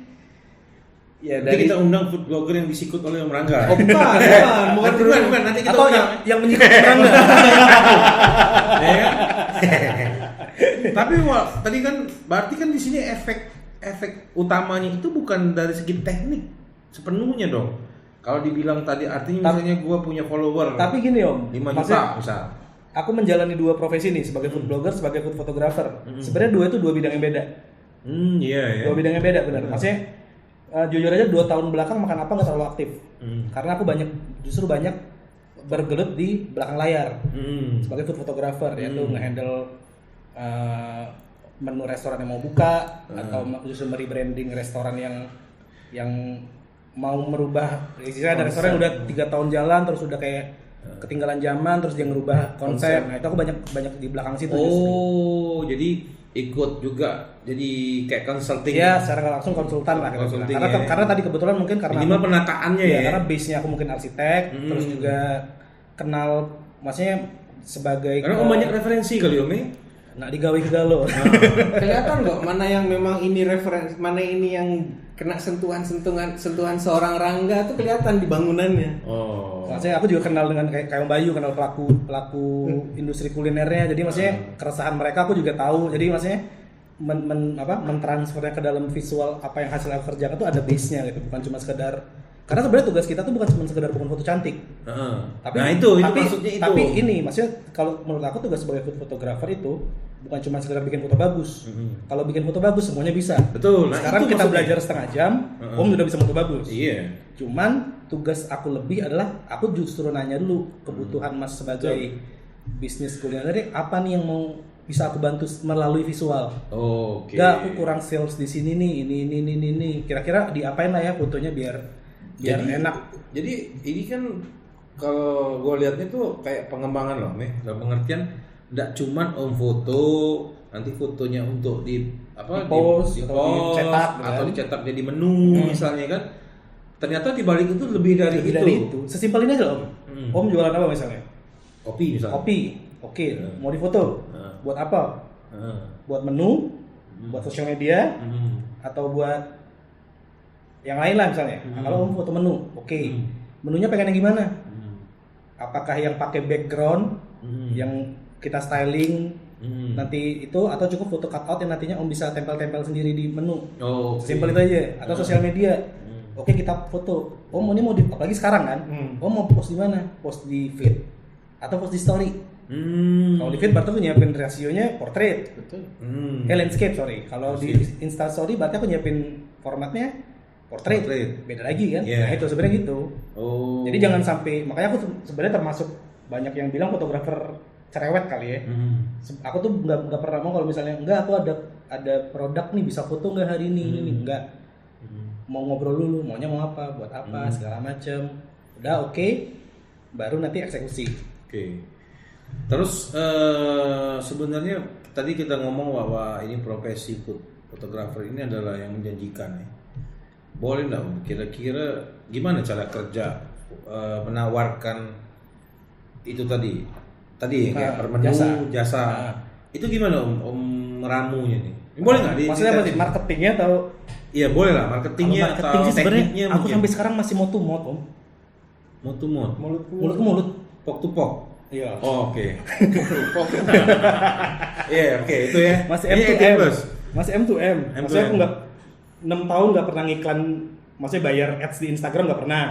ya Nanti dari kita undang food blogger yang disikut oleh Om Rangga. oh bukan. Nanti kita Atau undang. yang menyikut orang nggak? Ya kan? Tapi tadi kan berarti kan di sini efek utamanya itu bukan dari segi teknik sepenuhnya dong. Kalau dibilang tadi artinya misalnya gua punya follower Tapi gini Om, 5 maksudnya juta misal. aku menjalani dua profesi nih sebagai food blogger, sebagai food photographer. Sebenarnya dua bidang yang beda. Iya ya. Dua bidang yang beda benar. Maksudnya jujur aja 2 tahun belakang makan apa nggak terlalu aktif. Karena aku justru banyak bergelut di belakang layar sebagai food photographer, yaitu ngehandle menu restoran yang mau buka atau justru merebranding restoran yang mau merubah. Istilahnya ada restoran yang udah 3 tahun jalan terus udah kayak ketinggalan zaman terus dia ngerubah konsep. Nah itu aku banyak di belakang situ. Oh, jadi ikut juga jadi kayak consulting. Iya, secara nggak langsung konsultan lah kita bilang. Consulting, Karena ya. karena tadi kebetulan mungkin karena Minimal penataannya ya. karena base-nya aku mungkin arsitek, terus juga kenal maksudnya sebagai Karena banyak referensi kali Om. nggak digawe ke galo. kelihatan kok mana yang memang ini referensi, mana ini yang kena sentuhan seorang Rangga tuh kelihatan di bangunannya. Oh. Maksudnya aku juga kenal dengan kayak Om Bayu, kenal pelaku industri kulinernya. Jadi maksudnya keresahan mereka aku juga tahu. Jadi maksudnya mentransfernya ke dalam visual apa yang hasil aku kerjakan tuh ada base-nya gitu, bukan cuma sekedar. Karena sebenarnya tugas kita tuh bukan cuma sekedar bikin foto cantik. Tapi, nah itu maksudnya itu. Tapi ini maksudnya kalau menurut aku tugas sebagai food photographer itu bukan cuma sekedar bikin foto bagus. Kalau bikin foto bagus semuanya bisa. Betul. Nah, sekarang itu kita maksudnya. belajar setengah jam, Om udah bisa foto bagus. Iya. Cuman tugas aku lebih adalah aku justru nanya dulu kebutuhan Mas sebagai bisnis kuliner apa nih yang mau bisa aku bantu melalui visual. Oke. Gak, aku kurang sales di sini nih, ini. Kira-kira diapain lah ya fotonya biar enak. Jadi ini kan kalau gue lihatnya tuh kayak pengembangan loh, dalam pengertian tidak cuman Om foto, nanti fotonya untuk di Di-post, atau dicetak, atau kan? dicetak jadi menu misalnya kan. Ternyata di balik itu lebih dari itu. Sesimpel ini aja Om. Om jualan apa misalnya? Kopi misalnya. Kopi. Oke, mau difoto. Buat apa? Buat menu, buat sosial media, atau buat yang lain lah misalnya. Nah, kalau Om foto menu, oke. Menunya pengen yang gimana? Apakah yang pakai background, yang kita styling nanti itu, atau cukup foto cutout yang nantinya Om bisa tempel-tempel sendiri di menu? Simpel itu aja. Atau sosial media. Oke, kita foto. Om ini mau apalagi sekarang kan? Om mau post di mana? Post di feed atau post di story? Kalau di feed berarti aku nyiapin rasionya portrait. Betul. Landscape, sorry. Kalau di Insta story berarti aku nyiapin formatnya portrait. Beda lagi kan? Nah, itu sebenarnya gitu. Jadi jangan sampai, makanya aku sebenarnya termasuk banyak yang bilang fotografer cerewet kali ya. Aku tuh nggak pernah mau kalau misalnya enggak, aku ada produk nih, bisa foto nggak hari ini enggak. Mau ngobrol dulu, maunya mau apa, buat apa, segala macam. Udah oke, baru nanti eksekusi. Oke. Terus sebenarnya tadi kita ngomong bahwa ini profesi fotografer ini adalah yang menjanjikan ya. Boleh nggak kira-kira gimana cara kerja menawarkan itu tadi kayak per menu, jasa. Itu gimana Om meramunya nih? Boleh nggak? Maksudnya apa sih, marketingnya atau? Iya boleh lah, marketingnya Marketing atau sih sebenarnya tekniknya aku mungkin. sampai sekarang masih mouth to mouth Om. Mouth to mouth. Mulut ke mulut. Pok to pok. Iya. Oh, oke. Iya, oke itu ya. Masih Ini M2M. 18+. Masih M2M. Maksudnya aku nggak 6 tahun nggak pernah ngiklan, maksudnya bayar ads di Instagram nggak pernah.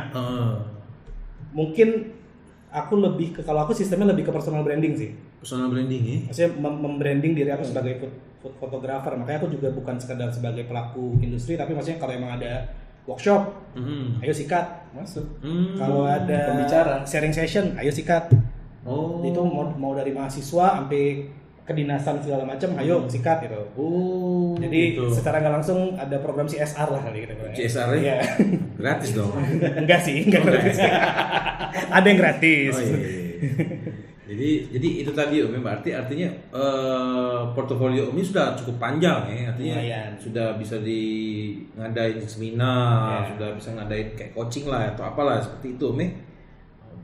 Mungkin aku lebih ke, kalau aku sistemnya lebih ke personal branding sih. Personal branding ya. Maksudnya membranding diri aku sebagai food photographer. Makanya aku juga bukan sekedar sebagai pelaku industri, tapi maksudnya kalau emang ada workshop, ayo sikat masuk. Kalau ada Pembicara. sharing session, ayo sikat. Itu mau dari mahasiswa sampai kedinasan segala macam, ayo sikat gitu. Jadi gitu. secara nggak langsung ada program CSR lah kali gitu. CSR ya? Iya. Gratis dong. Enggak sih, enggak gratis. Ada yang gratis. Oh iya. Jadi itu tadi Om, berarti artinya portofolio Om ini sudah cukup panjang ya, artinya Lumayan. sudah bisa ngadain seminar, sudah bisa ngadain kayak coaching lah atau apalah seperti itu Om ya.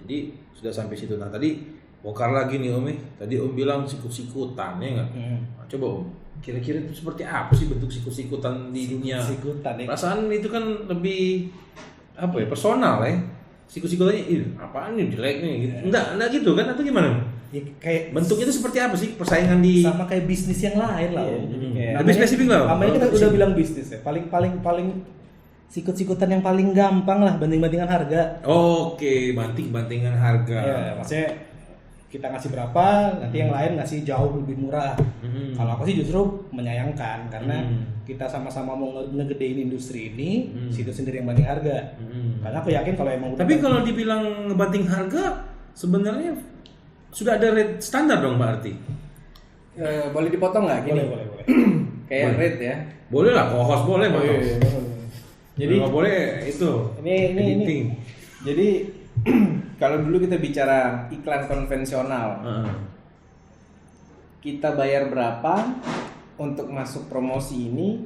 Jadi sudah sampai situ. Nah tadi bongkar lagi nih Om ya. Tadi Om bilang sikut-sikutan ya nggak? Nah, coba Om, kira-kira itu seperti apa sih bentuk sikut-sikutan di dunia? Sikutan ya. Perasaan itu kan lebih apa ya, personal ya. Sikut-sikutannya apaan nih, jelek nih gitu. Enggak gitu kan, atau gimana? Ya, kayak Bentuknya itu seperti apa sih persaingan di sama kayak bisnis yang lain lah. lebih spesifik lah. Namanya kita udah bilang bisnis ya. Paling sikut-sikutan yang paling gampang lah, banding-bandingan harga. Oke, banting-bantingan harga. Ya, maksudnya kita ngasih berapa, nanti yang lain ngasih jauh lebih murah. Kalau aku sih justru menyayangkan karena kita sama-sama mau ngegedein industri ini, situ sendiri yang banding harga. Karena aku yakin kalau emang Tapi kalau dibilang ngebanting harga, sebenarnya sudah ada rate standar dong berarti. Boleh dipotong nggak gini? boleh. Kayak rate ya. Boleh lah, co-host boleh Bang. Jadi nggak boleh itu. ini. Jadi kalau dulu kita bicara iklan konvensional, kita bayar berapa untuk masuk promosi ini,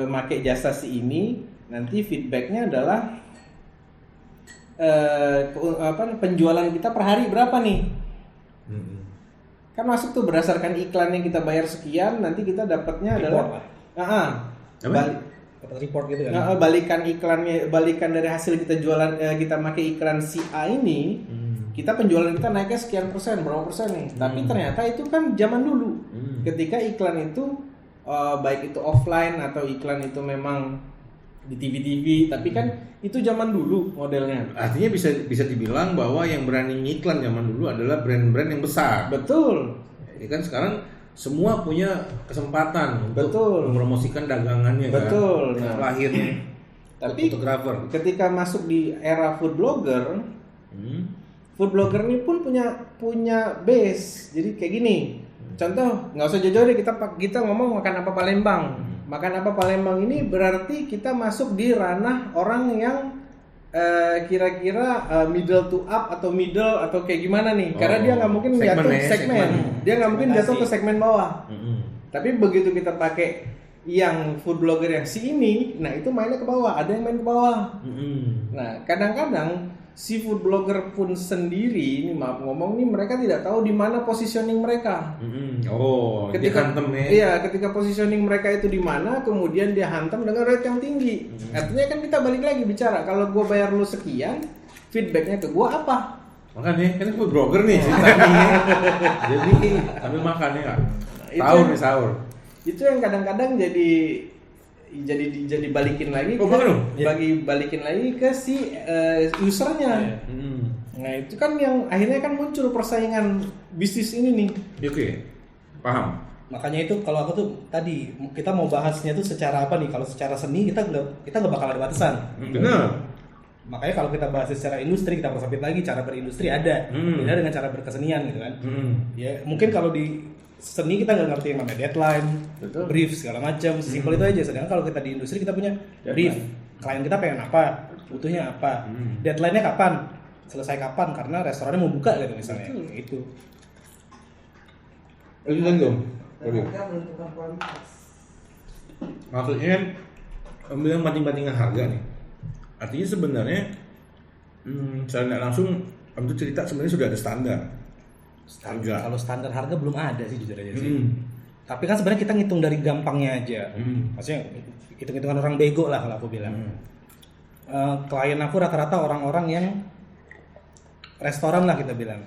make jasa si ini, nanti feedbacknya adalah penjualan kita per hari berapa nih? Kan masuk tuh berdasarkan iklan yang kita bayar sekian, nanti kita dapatnya adalah dapat report gitu kan. Balikan iklannya, balikan dari hasil kita jualan, kita pakai iklan si A ini, kita penjualan kita naiknya sekian persen, berapa persen nih. Tapi ternyata itu kan zaman dulu. Ketika iklan itu baik itu offline atau iklan itu memang di TV-TV, tapi kan itu zaman dulu modelnya. Artinya bisa dibilang bahwa yang berani ngiklan zaman dulu adalah brand-brand yang besar. Betul. Ya kan sekarang semua punya kesempatan untuk Betul. mempromosikan dagangannya. Betul. Kan? Nah. Lahirnya Tapi fotografer. ketika masuk di era food blogger, food blogger ini pun punya base. Jadi kayak gini. Contoh, nggak usah jauh-jauh deh, kita ngomong makan apa Palembang. Makan apa Palembang ini berarti kita masuk di ranah orang yang kira-kira middle to up atau middle atau kayak gimana nih? Karena dia nggak mungkin jatuh segmen. Dia nggak mungkin jatuh ke segmen bawah. Tapi begitu kita pakai yang food blogger yang si ini, nah itu mainnya ke bawah, ada yang main ke bawah. Nah kadang-kadang si food blogger pun sendiri, ini maaf ngomong nih, mereka tidak tahu di mana positioning mereka. Ketika dihantem ya. Iya, ketika positioning mereka itu di mana, kemudian dia hantam dengan rate yang tinggi. Artinya kan kita balik lagi bicara, kalau gue bayar lu sekian, feedbacknya ke gue apa? Makanya kan food blogger nih ceritanya nih. Jadi sambil makan ya Kak. Sahur. Itu yang kadang-kadang jadi balikin lagi balikin lagi ke si usernya. Nah itu kan yang akhirnya kan muncul persaingan bisnis ini nih. Oke, paham. Makanya itu kalau aku tuh tadi kita mau bahasnya tuh secara apa nih? Kalau secara seni kita nggak bakal ada batasan. Benar. Makanya kalau kita bahas secara industri, kita persempit lagi cara berindustri ada. Beda dengan cara berkesenian gitu kan. Ya mungkin kalau di seni kita nggak ngerti yang namanya deadline, brief segala macam, sesimpel itu aja. Sedangkan kalau kita di industri kita punya brief, klien kita pengen apa, butuhnya apa, deadline-nya kapan, selesai kapan, karena restorannya mau buka gitu misalnya. Itu. Harga menentukan kualitas. Maksudnya kan bilang banting-bantingan harga nih. Artinya sebenarnya secara tidak langsung untuk cerita sebenarnya sudah ada standar. Kalau standar harga belum ada sih jujur aja sih. Tapi kan sebenarnya kita ngitung dari gampangnya aja. Maksudnya hitung-hitungan orang bego lah kalau aku bilang. Klien aku rata-rata orang-orang yang restoran lah kita bilang.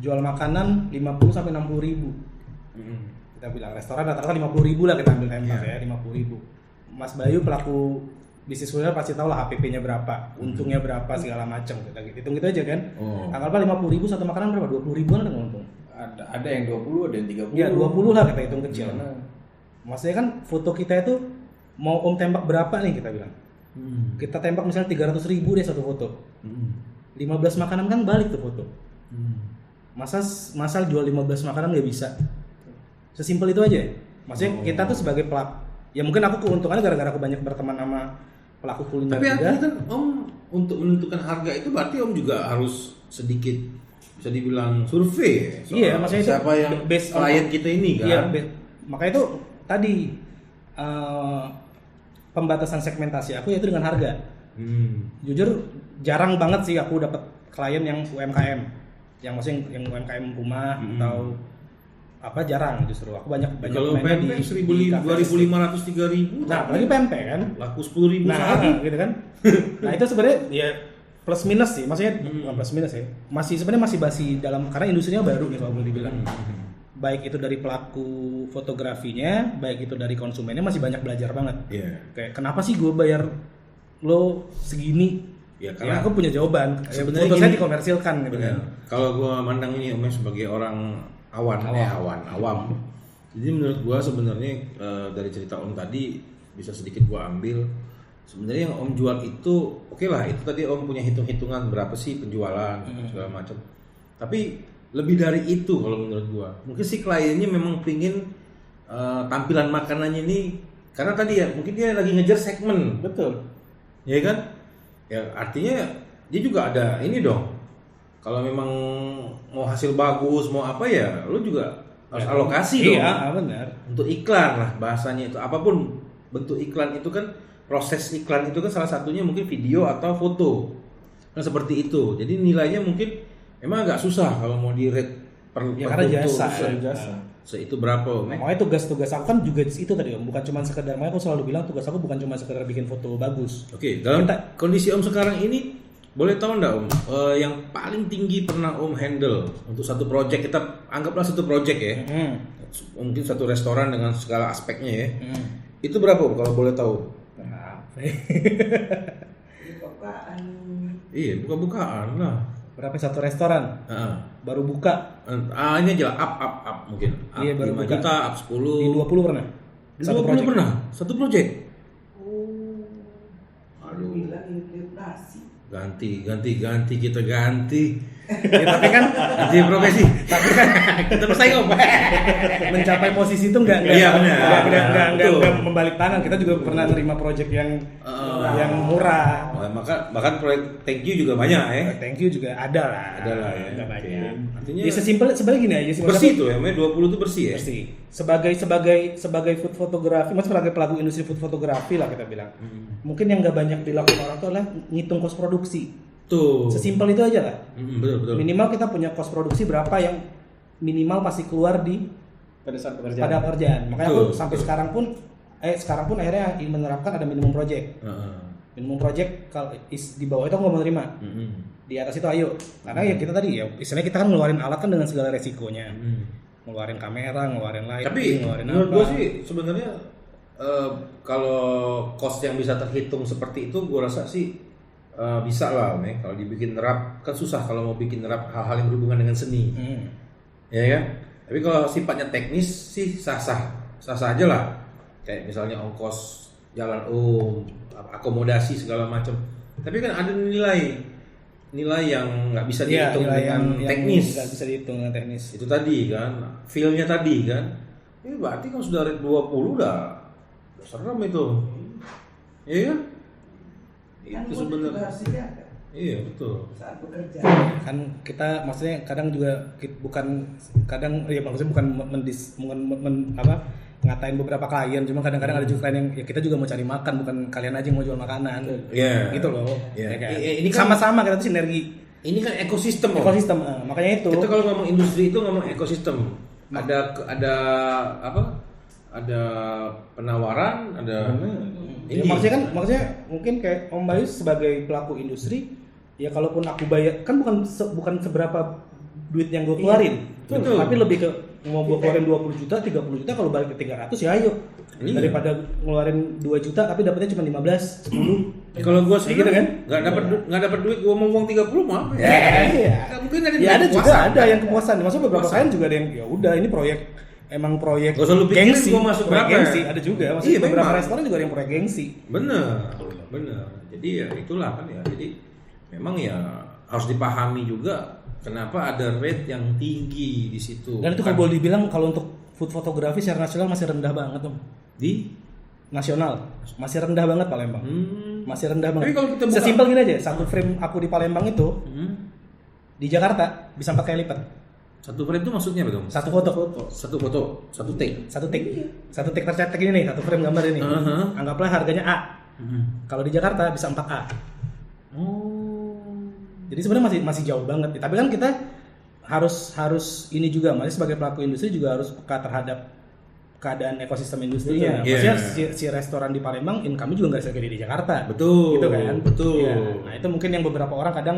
Jual makanan 50 sampai 60 ribu. Kita bilang restoran rata-rata 50 ribu lah kita ambil tempat ya, 50 ribu. Mas Bayu pelaku bisnis kuliner pasti tahu lah HPP-nya berapa, untungnya berapa segala macam. Kita hitung gitu aja kan. Anggaplah 50 ribu satu makanan berapa? 20 ribuan ada untung. Ada yang 20, ada yang 30. Ya 20 lah kita hitung kecil. Maksudnya kan foto kita itu mau om tembak berapa nih kita bilang. Kita tembak misalnya 300 ribu deh satu foto. 15 makanan kan balik tuh foto. Masa jual 15 makanan nggak bisa. Sesimpel itu aja. Maksudnya kita tuh sebagai pelaku, ya mungkin aku keuntungannya gara-gara aku banyak berteman sama pelaku kuliner. Tapi artinya kan Om untuk menentukan harga itu berarti Om juga harus sedikit bisa dibilang survei. Iya, maksudnya itu siapa yang klien kita ini kan. Iya, makanya itu tadi pembatasan segmentasi aku yaitu dengan harga. Jujur jarang banget sih aku dapat klien yang UMKM, yang maksudnya yang UMKM rumah atau apa, jarang justru. Aku banyak kalau pempek 1.500 3.000. Nah, apalagi pempek kan laku 10.000 sehari gitu kan. Nah, itu sebenarnya ya plus minus sih. Maksudnya plus minus ya. Masih basi dalam, karena industrinya baru nih kalau boleh dibilang. Baik itu dari pelaku fotografinya, baik itu dari konsumennya, masih banyak belajar banget. Kayak kenapa sih gue bayar lo segini? Ya karena aku punya jawaban. Sebenarnya saya dikomersilkan gitu kan. Kalau gue mandang ini Om sebagai orang awam. Jadi menurut gua sebenarnya dari cerita Om tadi bisa sedikit gua ambil. Sebenarnya yang Om jual itu oke lah, itu tadi Om punya hitung-hitungan berapa sih penjualan segala macam. Tapi lebih dari itu kalau menurut gua. Mungkin si kliennya memang pingin tampilan makanannya ini, karena tadi ya mungkin dia lagi ngejar segmen. Betul. Ya kan? Ya artinya dia juga ada ini dong. Kalau memang mau hasil bagus, mau apa ya, lu juga harus alokasi dong. Iya, benar. Untuk iklan lah bahasanya itu. Apapun bentuk iklan itu kan, proses iklan itu kan salah satunya mungkin video atau foto. Nah seperti itu. Jadi nilainya mungkin emang agak susah kalau mau di rate per karena foto. jasa. Itu berapa Om? Makanya tugas-tugas aku kan juga itu tadi Om, bukan cuma sekedar, makanya aku selalu bilang tugas aku bukan cuma sekedar bikin foto bagus. Oke, dalam kondisi Om sekarang ini, boleh tahu enggak Om, yang paling tinggi pernah Om handle untuk satu project, kita anggaplah satu project ya, mungkin satu restoran dengan segala aspeknya ya, itu berapa Om kalau boleh tahu? Bukaan. Iya, buka-bukaan lah. Berapa satu restoran? Baru buka. Ini aja lah, up mungkin. Iya, baru 5 buka. juta, up 10. Di 20 pernah? Di 20 pernah? Satu project? Aduh, bilang inflasi. Ganti, kita ganti. Ya, tapi kan Anti profesi. tapi kan Kita bersaing om. mencapai posisi itu nggak Iya, benar. Betul. nggak membalik tangan. Kita juga pernah nerima project yang murah. Bahkan proyek thank you juga banyak ya. Thank you juga ada lah. Ada lah ya. Nggak banyak. Oke. Artinya Ya sesimpel sebenarnya gini aja sih. bersih tuh ya, 20 tuh bersih ya. Bersih. Sebagai food fotografi, maksudnya sebagai pelaku industri food fotografi lah kita bilang. Mungkin yang nggak banyak dilakukan orang itu adalah ngitung kos produksi. Tuh. Sesimpel itu aja lah. Betul. Minimal kita punya kos produksi berapa yang minimal pasti keluar pada saat pekerjaan. pada pekerjaan. Makanya Betul, aku sampai sekarang pun akhirnya menerapkan ada minimum project. Minimum project kalau di bawah itu aku nggak mau terima. Di atas itu ayo. Karena ya kita tadi ya istilahnya kita kan ngeluarin alat kan dengan segala resikonya. Ngeluarin kamera, ngeluarin lighting, Tapi ngeluarin menurut apa. gue sih sebenarnya kalau cost yang bisa terhitung seperti itu, gue rasa sih bisa lah, Om. Kalau dibikin nerap kan susah kalau mau bikin nerap hal-hal yang berhubungan dengan seni, ya kan? Tapi kalau sifatnya teknis sih sah-sah aja lah. Kayak misalnya ongkos jalan akomodasi segala macam. Tapi kan ada nilai yang nggak bisa Iya, dihitung nilai dengan yang teknis. nggak bisa dihitung dengan teknis. Itu tadi kan, feel-nya tadi kan. Ini berarti kan sudah rate 20 udah serem itu. Iya kan? Itu sebenarnya. Iya, betul. Saat bekerja. Kan kita maksudnya kadang juga maksudnya bukan ngatain beberapa klien, cuma kadang-kadang ada juga klien yang ya kita juga mau cari makan, bukan kalian aja yang mau jual makanan. Iya. Gitu loh. Iya. Ya kan? Ini kan- sama-sama kita tuh sinergi Ini kan ekosistem, Om. ekosistem. Makanya itu. Kita kalau ngomong industri itu ngomong ekosistem. Ada apa? Ada penawaran, ada Ya, maksudnya mungkin kayak Om Bayu sebagai pelaku industri, ya kalaupun aku bayar kan bukan seberapa duit yang gue keluarin, betul. tapi lebih ke mau gue keluarin 20 juta, 30 juta, kalau balik ke 300 ya ayo. Iya. Daripada ngeluarin 2 juta tapi dapetnya cuma 15, 10. Kalau gua Kayak gitu kan? nggak dapat duit, gua mau uang 30 mah apa ya? Iya. Nggak mungkin ada Ya ada juga kepuasan. ada yang kepuasan. Maksudnya beberapa klien juga ada yang ya udah ini proyek proyek Gak usah lu pikirin gengsi, gua masuk proyek berapa ya? gengsi ada juga. Maksudnya Iya, beberapa memang. restoran juga ada yang proyek gengsi. Bener. Jadi ya itulah kan ya. Jadi memang ya harus dipahami juga kenapa ada rate yang tinggi di situ. Dan itu kalau boleh dibilang kalau untuk food fotografi secara nasional masih rendah banget Om. Di Nasional masih rendah banget Palembang. Masih rendah banget. Tapi kalau kita buka- Sesimpel gini aja, satu frame aku di Palembang itu di Jakarta bisa 4 kali lipat. satu frame itu maksudnya apa dong? Satu foto, Satu foto, satu take. satu take tercetak ini nih, satu frame gambar ini. Anggaplah harganya A. Kalau di Jakarta bisa 4A. Oh. Jadi sebenarnya masih jauh banget. Tapi kan kita harus ini juga, masih sebagai pelaku industri juga harus peka terhadap keadaan ekosistem industrinya. Betul. Maksudnya Yeah. si restoran di Palembang income juga nggak segede di Jakarta. Betul. Gitu kan? Betul. Ya, nah itu mungkin yang beberapa orang kadang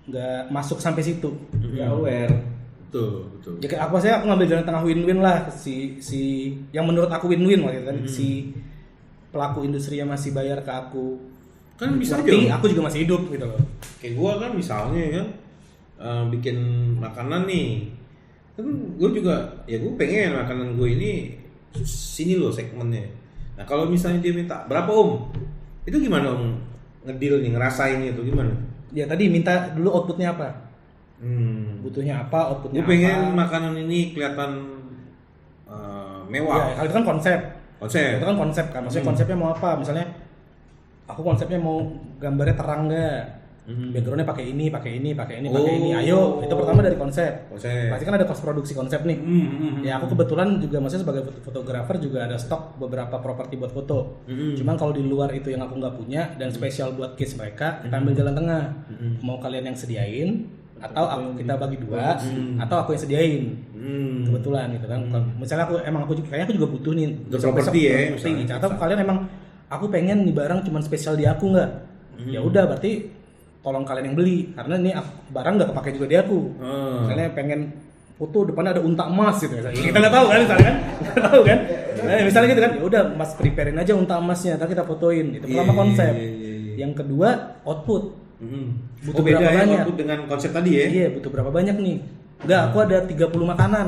nggak masuk sampai situ. Nggak aware. Betul. Ya kayak aku ngambil jalan tengah win-win lah, si yang menurut aku win-win waktu itu kan, si pelaku industrinya masih bayar ke aku. Kan bisa Ngerti, aja. aku juga masih hidup gitu loh. Kayak gua kan misalnya kan bikin makanan nih. Kan gue juga ya gue pengen makanan gue ini sini loh segmennya. Nah kalau misalnya dia minta berapa Om, itu gimana Om ngedeal nih, ngerasain itu gimana? Ya tadi minta dulu outputnya apa, butuhnya apa, outputnya Gue pengen apa. makanan ini kelihatan Ya, mewah. kalau itu kan konsep. Konsep. Itu kan konsep kan. Maksudnya konsepnya mau apa? Misalnya aku konsepnya mau gambarnya terang nggak? Backgroundnya pakai ini, pakai ini. Ayo, itu pertama dari konsep. Konsep. Pasti kan ada kos produksi konsep nih. Ya aku kebetulan juga maksudnya sebagai fotografer juga ada stok beberapa properti buat foto. Cuman kalau di luar itu yang aku nggak punya dan spesial buat case mereka, kita ambil jalan tengah. Mau kalian yang sediain atau kita bagi dua atau aku yang sediain. Kebetulan gitu kan. Misalnya kayaknya aku juga butuh nih Untuk properti ya, properti. misalnya. Atau kalian emang aku pengen nih barang cuman spesial di aku nggak? Ya udah berarti tolong kalian yang beli karena ini barang nggak kepake juga di aku. Misalnya pengen foto depannya ada unta emas gitu misalnya. Kita nggak tahu kan misalnya kan? Nggak tahu kan? Nah, misalnya gitu kan. Ya udah Mas preparein aja unta emasnya, ntar kita fotoin. Itu pertama konsep. Yang kedua output. Butuh beda berapa ya banyak? waktu dengan konsep tadi ya? Iya, butuh berapa banyak nih? Enggak, aku ada 30 makanan.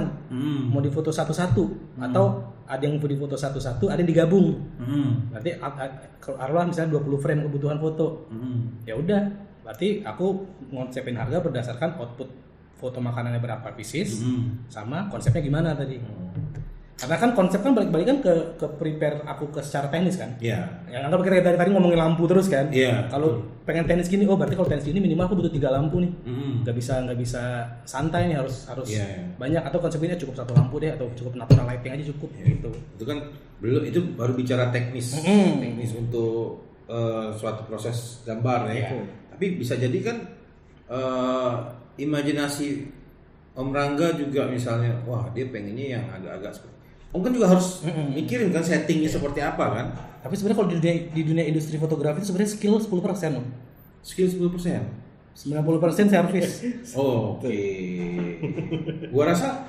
Mau difoto satu-satu atau ada yang mau difoto satu-satu, ada yang digabung. Nanti kalau misalnya 20 frame kebutuhan foto. Ya udah, Berarti aku ngonsepin harga berdasarkan output foto makanannya berapa pieces sama konsepnya gimana tadi. Karena kan konsep kan balik-balik kan ke prepare aku ke secara teknis kan. Iya. Yang anggap kita dari tadi ngomongin lampu terus kan. Iya. Kalau pengen tenis gini, berarti kalau tenis gini minimal aku butuh 3 lampu nih. Nggak bisa santai nih, harus Iya. banyak, atau konsepnya cukup 1 lampu deh, atau cukup natural lighting aja cukup gitu. Itu kan itu baru bicara teknis. Teknis untuk suatu proses gambar ya. Iya. Tapi bisa jadi kan imajinasi Om Rangga juga misalnya, wah dia pengennya yang agak-agak seperti. Om kan juga harus mikirin kan settingnya seperti apa kan. Tapi sebenarnya kalau di dunia industri fotografi itu sebenarnya skill 10% loh. Skill 10%. 90% service. Oke. Gua rasa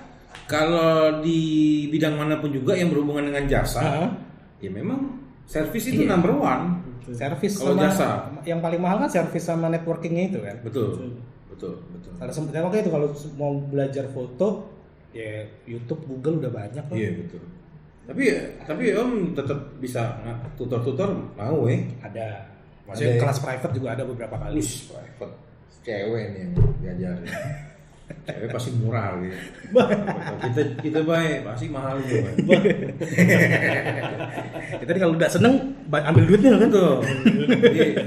kalau di bidang manapun juga yang berhubungan dengan jasa, ya memang service itu number one. Service Kalau sama jasa. yang paling mahal kan service sama networkingnya itu kan. Betul. Karena makanya itu kalau mau belajar foto ya YouTube, Google udah banyak kok. Iya betul. Tapi Om tetap bisa tutor mau Ada. Maksudnya Ada. kelas private juga ada beberapa kali. Private cewek nih yang diajarin. Cewek pasti murah gitu. kita baik pasti mahal juga. Kita nih kalau udah seneng ambil duitnya kan tuh. Jadi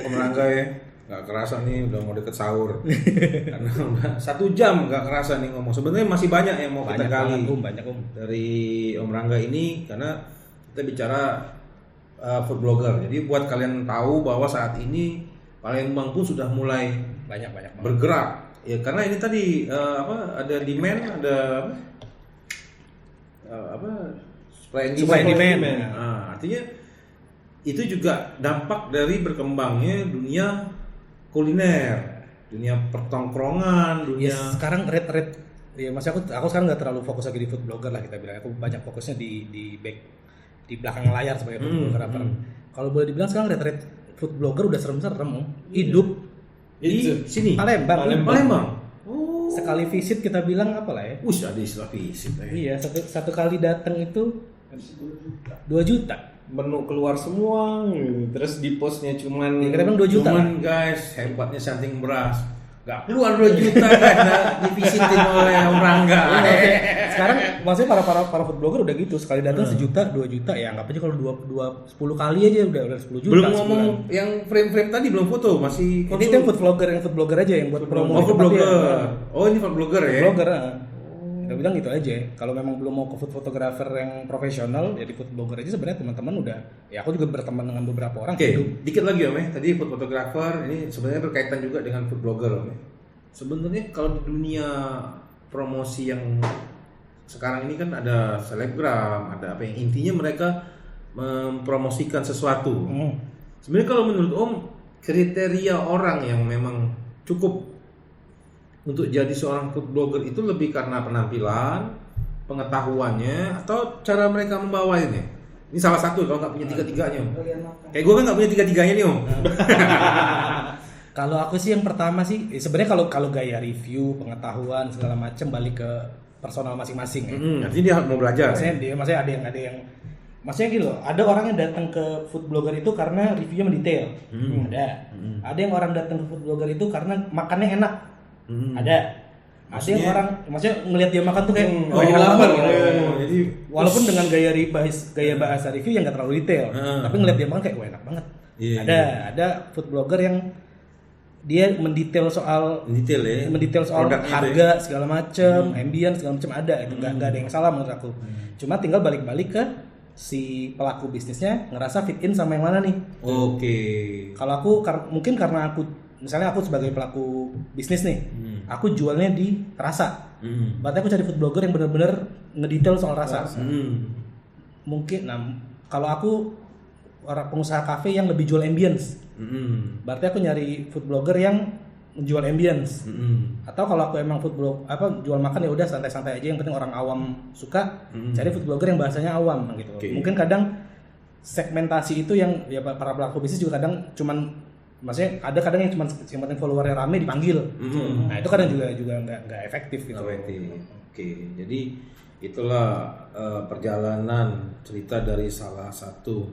Om Rangga ya nggak kerasa nih udah mau deket sahur karena udah 1 jam nggak kerasa nih ngomong. Sebenarnya masih banyak yang mau kita gali banyak dari Om Rangga ini karena kita bicara food blogger. Jadi buat kalian tahu bahwa saat ini Palembang pun sudah mulai banyak bergerak ya karena ini tadi ada demand, ada supply and demand. Nah, artinya itu juga dampak dari berkembangnya dunia kuliner, dunia pertongkrongan, dunia sekarang rate ya masih aku sekarang nggak terlalu fokus lagi di food blogger lah, kita bilang. Aku banyak fokusnya di belakang layar sebagai food blogger. Kalau boleh dibilang sekarang rate food blogger udah serem-serem hidup di sini Palembang. Oh. Sekali visit kita bilang apa lah ya? Ada istilah visit. Iya, satu kali datang itu 2 juta. Menu keluar semua gitu. Terus di postnya cuman Kita bilang 2 juta. Cuman guys, hebatnya Santing Beras nggak keluar 2 juta karena divisitin oleh Om Rangga. Sekarang maksudnya para food blogger udah gitu, sekali datang 1 juta, 2 juta, ya anggap aja kalau 10 kali aja udah 10 juta. Belum ngomong yang frame-frame tadi, belum foto, masih Ini tuh yang food blogger aja yang buat promo. food blogger. Oh, ini food blogger ya. Food blogger. Kita bilang gitu aja. Kalau memang belum mau ke food photographer yang profesional, ya di food blogger aja sebenarnya teman-teman udah. Ya aku juga berteman dengan beberapa orang. Oke, dikit lagi Om ya. Tadi food photographer ini sebenarnya berkaitan juga dengan food blogger Om ya. Sebenarnya kalau di dunia promosi yang sekarang ini kan ada selebgram, ada apa yang intinya mereka mempromosikan sesuatu. Sebenarnya kalau menurut Om, kriteria orang yang memang cukup untuk jadi seorang food blogger itu lebih karena penampilan, pengetahuannya, atau cara mereka membawa ini? Ini salah satu kalau nggak punya tiga-tiganya Om. Kayak gue kan nggak punya tiga-tiganya nih Om. Kalau aku sih yang pertama sih, sebenarnya kalau gaya review, pengetahuan segala macam balik ke personal masing-masing ya. Artinya dia mau belajar. Maksudnya ada yang maksudnya gitu loh, ada orang yang datang ke food blogger itu karena reviewnya mendetail. Ada yang orang datang ke food blogger itu karena makannya enak. Ada yang orang maksudnya ngelihat dia makan tuh kayak enak banget gitu. Jadi Walaupun dengan gaya bahasa review yang nggak terlalu detail, tapi ngelihat dia makan kayak enak banget. Iya, Ada food blogger yang dia mendetail soal produknya harga segala macam, ambient segala macam ada. Itu nggak ada yang salah menurut aku. Cuma tinggal balik-balik ke si pelaku bisnisnya ngerasa fit in sama yang mana nih. Oke. Kalau aku mungkin karena aku misalnya aku sebagai pelaku bisnis nih, aku jualnya di rasa. Berarti aku cari food blogger yang benar-benar ngedetail soal rasa. Mungkin kalau aku orang pengusaha kafe yang lebih jual ambience. Berarti aku nyari food blogger yang menjual ambience. Atau kalau aku emang food blog jual makan ya udah santai-santai aja, yang penting orang awam suka, cari food blogger yang bahasanya awam gitu. Mungkin kadang segmentasi itu yang ya para pelaku bisnis juga kadang cuman, maksudnya ada kadang yang cuma yang penting followernya rame dipanggil. Nah itu kadang juga nggak efektif gitu. Oke, jadi itulah perjalanan cerita dari salah satu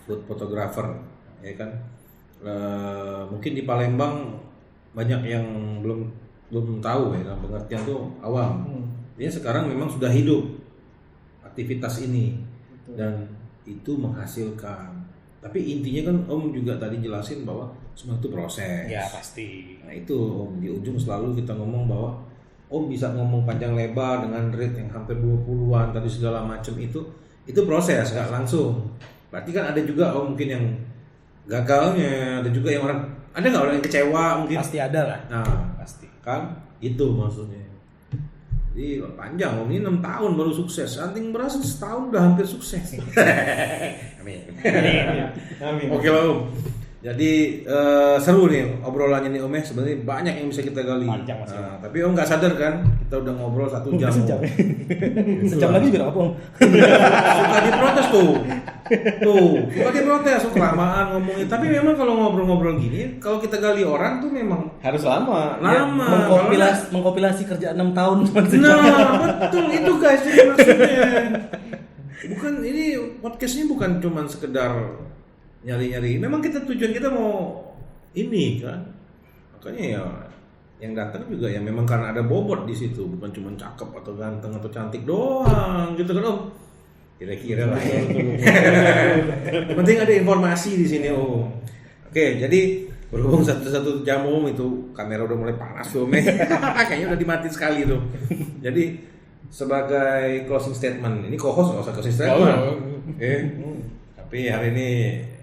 food photographer, ya kan. Mungkin di Palembang banyak yang belum tahu ya, dalam pengertian tuh awam. Dia sekarang memang sudah hidup aktivitas ini dan itu menghasilkan. Tapi intinya kan Om juga tadi jelasin bahwa semua itu proses. Ya pasti. Nah itu Om, di ujung selalu kita ngomong bahwa Om bisa ngomong panjang lebar dengan rate yang hampir 20-an tadi segala macam itu proses, nggak langsung. Berarti kan ada juga Om mungkin yang gagalnya, ada juga yang ada nggak orang yang kecewa mungkin? Pasti ada lah. Nah Pasti. kan itu maksudnya. Jadi panjang Om, ini 6 tahun baru sukses. Santing Beras setahun udah hampir sukses. Amin. Amin. Oke lah Om. Jadi seru nih obrolannya nih Om ya. Sebenarnya banyak yang bisa kita gali. Panjang masih. Nah, tapi Om nggak sadar kan kita udah ngobrol 1 jam. Sejam. Sejam lagi juga apa Om? Suka diprotes tuh. Suka diprotes kelamaan ngomongin. Tapi memang kalau ngobrol-ngobrol gini, kalau kita gali orang tuh memang Harus lama. lama. Mengkompilasi kerja 6 tahun cuma sejam. Nah, betul itu guys jadi maksudnya. Bukan ini podcastnya bukan cuma sekedar nyari-nyari. Memang tujuan kita mau ini kan. Makanya ya yang datang juga ya memang karena ada bobot di situ, bukan cuma cakep atau ganteng atau cantik doang gitu kan Om. Kira-kira lah ya. Yang penting ada informasi di sini Om. Oke, jadi berhubung 1 jam Om itu kamera udah mulai panas tuh Om. Kayaknya udah dimatiin sekali tuh. Jadi sebagai closing statement, ini co-host nggak usah closing statement. Tapi hari ini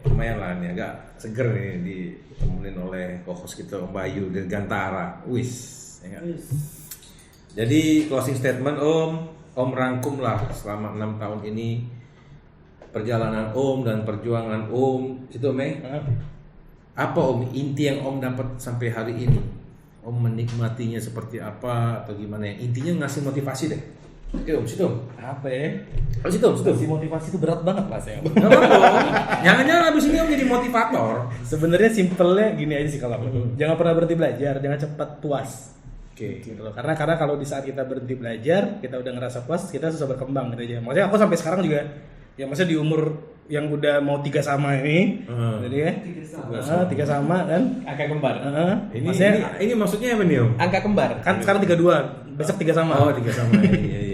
lumayan lah nih agak seger nih ditemenin oleh co-host kita Om Bayu dari Gantara. Ya. Jadi closing statement Om rangkum lah selama 6 tahun ini perjalanan Om dan perjuangan Om itu Om apa Om inti yang Om dapat sampai hari ini? Om menikmatinya seperti apa atau gimana ya? Intinya ngasih motivasi deh. Oke Om, situ Om. Apa ya? Oh, situ Om. Si motivasi itu berat banget Mas ya. Gak apa-apa Om. Jangan-jangan abis ini Om jadi motivator. Sebenarnya simpelnya gini aja sih kalau aku. Jangan pernah berhenti belajar, jangan cepat puas. Oke. Gitu loh. Karena kalau di saat kita berhenti belajar, kita udah ngerasa puas, kita susah berkembang gitu aja. Maksudnya aku sampai sekarang juga ya maksudnya di umur yang udah mau 3 sama ini. Jadi ya. 3 sama kan? Angka kembar. Ini maksudnya apa nih Om? Angka kembar. Kan sekarang 32, besok 3 sama. Oh 3 sama. Iya.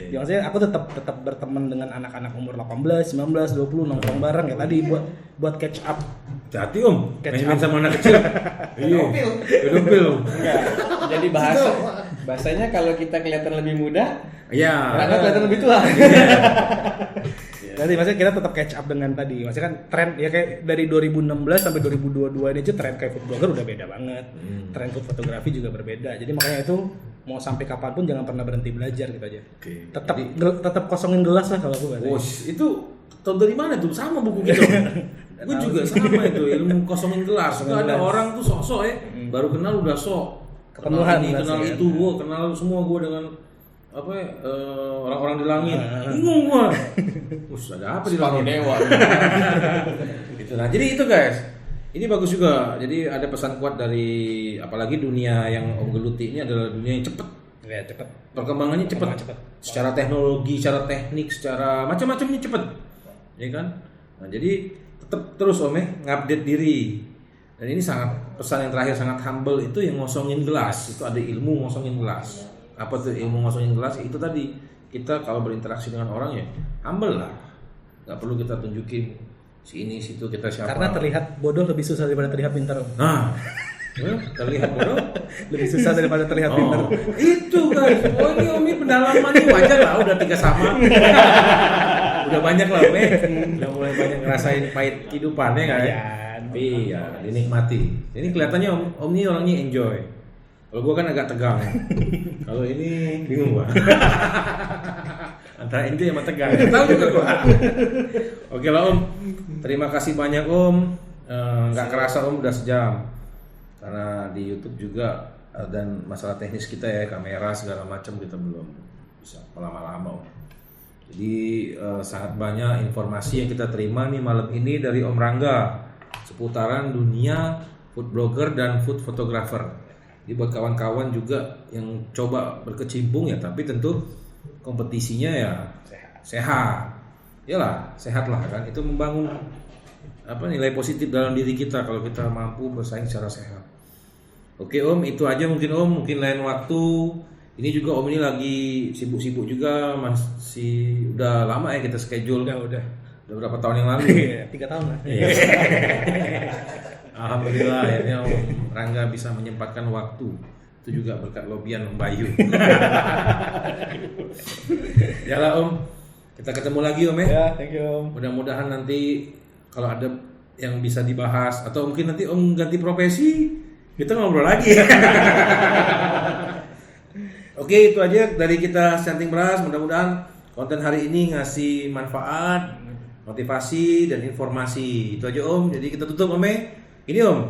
Ya maksudnya aku tetap berteman dengan anak-anak umur 18, 19, 20 nongkrong bareng ya tadi buat catch up. Hati Om, Catch main up. sama anak kecil. Iya. Pedofil. Enggak. Jadi bahasanya kalau kita kelihatan lebih muda, Iya. mereka kelihatan lebih tua. Nanti maksudnya kita tetap catch up dengan tadi. Maksudnya kan tren ya kayak dari 2016 sampai 2022 ini aja tren kayak food blogger udah beda banget. Tren food fotografi juga berbeda. Jadi makanya itu mau sampai kapanpun jangan pernah berhenti belajar gitu aja. Oke. Tetap kosongin gelas lah kalau aku bahasanya. Itu tahu dari mana tuh? Sama buku gitu. Gue juga sama itu ilmu kosongin gelas. Suka ada orang tuh sok-sok ya, baru kenal udah sok. Kepenuhan Kenal ini, kenal gelasnya. itu, gue kenal semua gue dengan apa ya, orang-orang di langit. Bingung gue. Ada apa di langit? Dewa. Gitu. Nah, jadi itu guys. Ini bagus juga. Jadi ada pesan kuat dari apalagi dunia yang Om geluti ini adalah dunia yang cepat. Ya cepet. Perkembangannya cepat. Secara teknologi, secara teknik, secara macam-macamnya cepat. Ya kan? Nah, jadi tetap terus Om ngupdate diri. Dan ini sangat pesan yang terakhir sangat humble itu yang ngosongin gelas. Itu ada ilmu ngosongin gelas. Apa tuh ilmu ngosongin gelas? Itu tadi kita kalau berinteraksi dengan orang ya humble lah. Nggak perlu kita tunjukin sini situ kita siapa. Karena terlihat bodoh lebih susah daripada terlihat pintar. Nah, terlihat bodoh Lebih susah daripada terlihat pintar. Itu guys. Oh ini Om pendalamannya wajar lah udah 3 sama. Udah banyak lah Om udah mulai banyak ngerasain pahit kehidupannya kan. Tapi ya dinikmati. Ini kelihatannya Om ini orangnya enjoy. Kalau gua kan agak tegang. Kalau ini bingung gua. Antara enjoy sama tegang. Tahu juga gua. Oke lah Om. Terima kasih banyak Om. Nggak kerasa Om udah sejam. Karena di YouTube juga dan masalah teknis kita ya kamera segala macam kita belum bisa lama-lama Om. Jadi sangat banyak informasi yang kita terima nih malam ini dari Om Rangga seputaran dunia food blogger dan food photographer. Jadi buat kawan-kawan juga yang coba berkecimpung ya, tapi tentu kompetisinya ya sehat. Yalah, sehat lah kan. Itu membangun nilai positif dalam diri kita kalau kita mampu bersaing secara sehat. Oke Om, itu aja mungkin Om, mungkin lain waktu. Ini juga Om ini lagi sibuk-sibuk juga, masih udah lama ya kita schedule. Udah berapa tahun yang lalu? 3 tahun lah. Alhamdulillah akhirnya Om Rangga bisa menyempatkan waktu. Itu juga berkat lobian Om Bayu. Yalah Om, kita ketemu lagi Om ya. Ya, thank you Om. Mudah-mudahan nanti kalau ada yang bisa dibahas atau mungkin nanti Om ganti profesi, kita ngobrol lagi. Oke, itu aja dari kita Stunting Brass. Mudah-mudahan konten hari ini ngasih manfaat, motivasi dan informasi. Itu aja Om. Jadi kita tutup Om. Ini Om,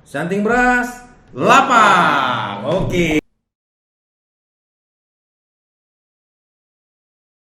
Stunting Brass lapang. Oke.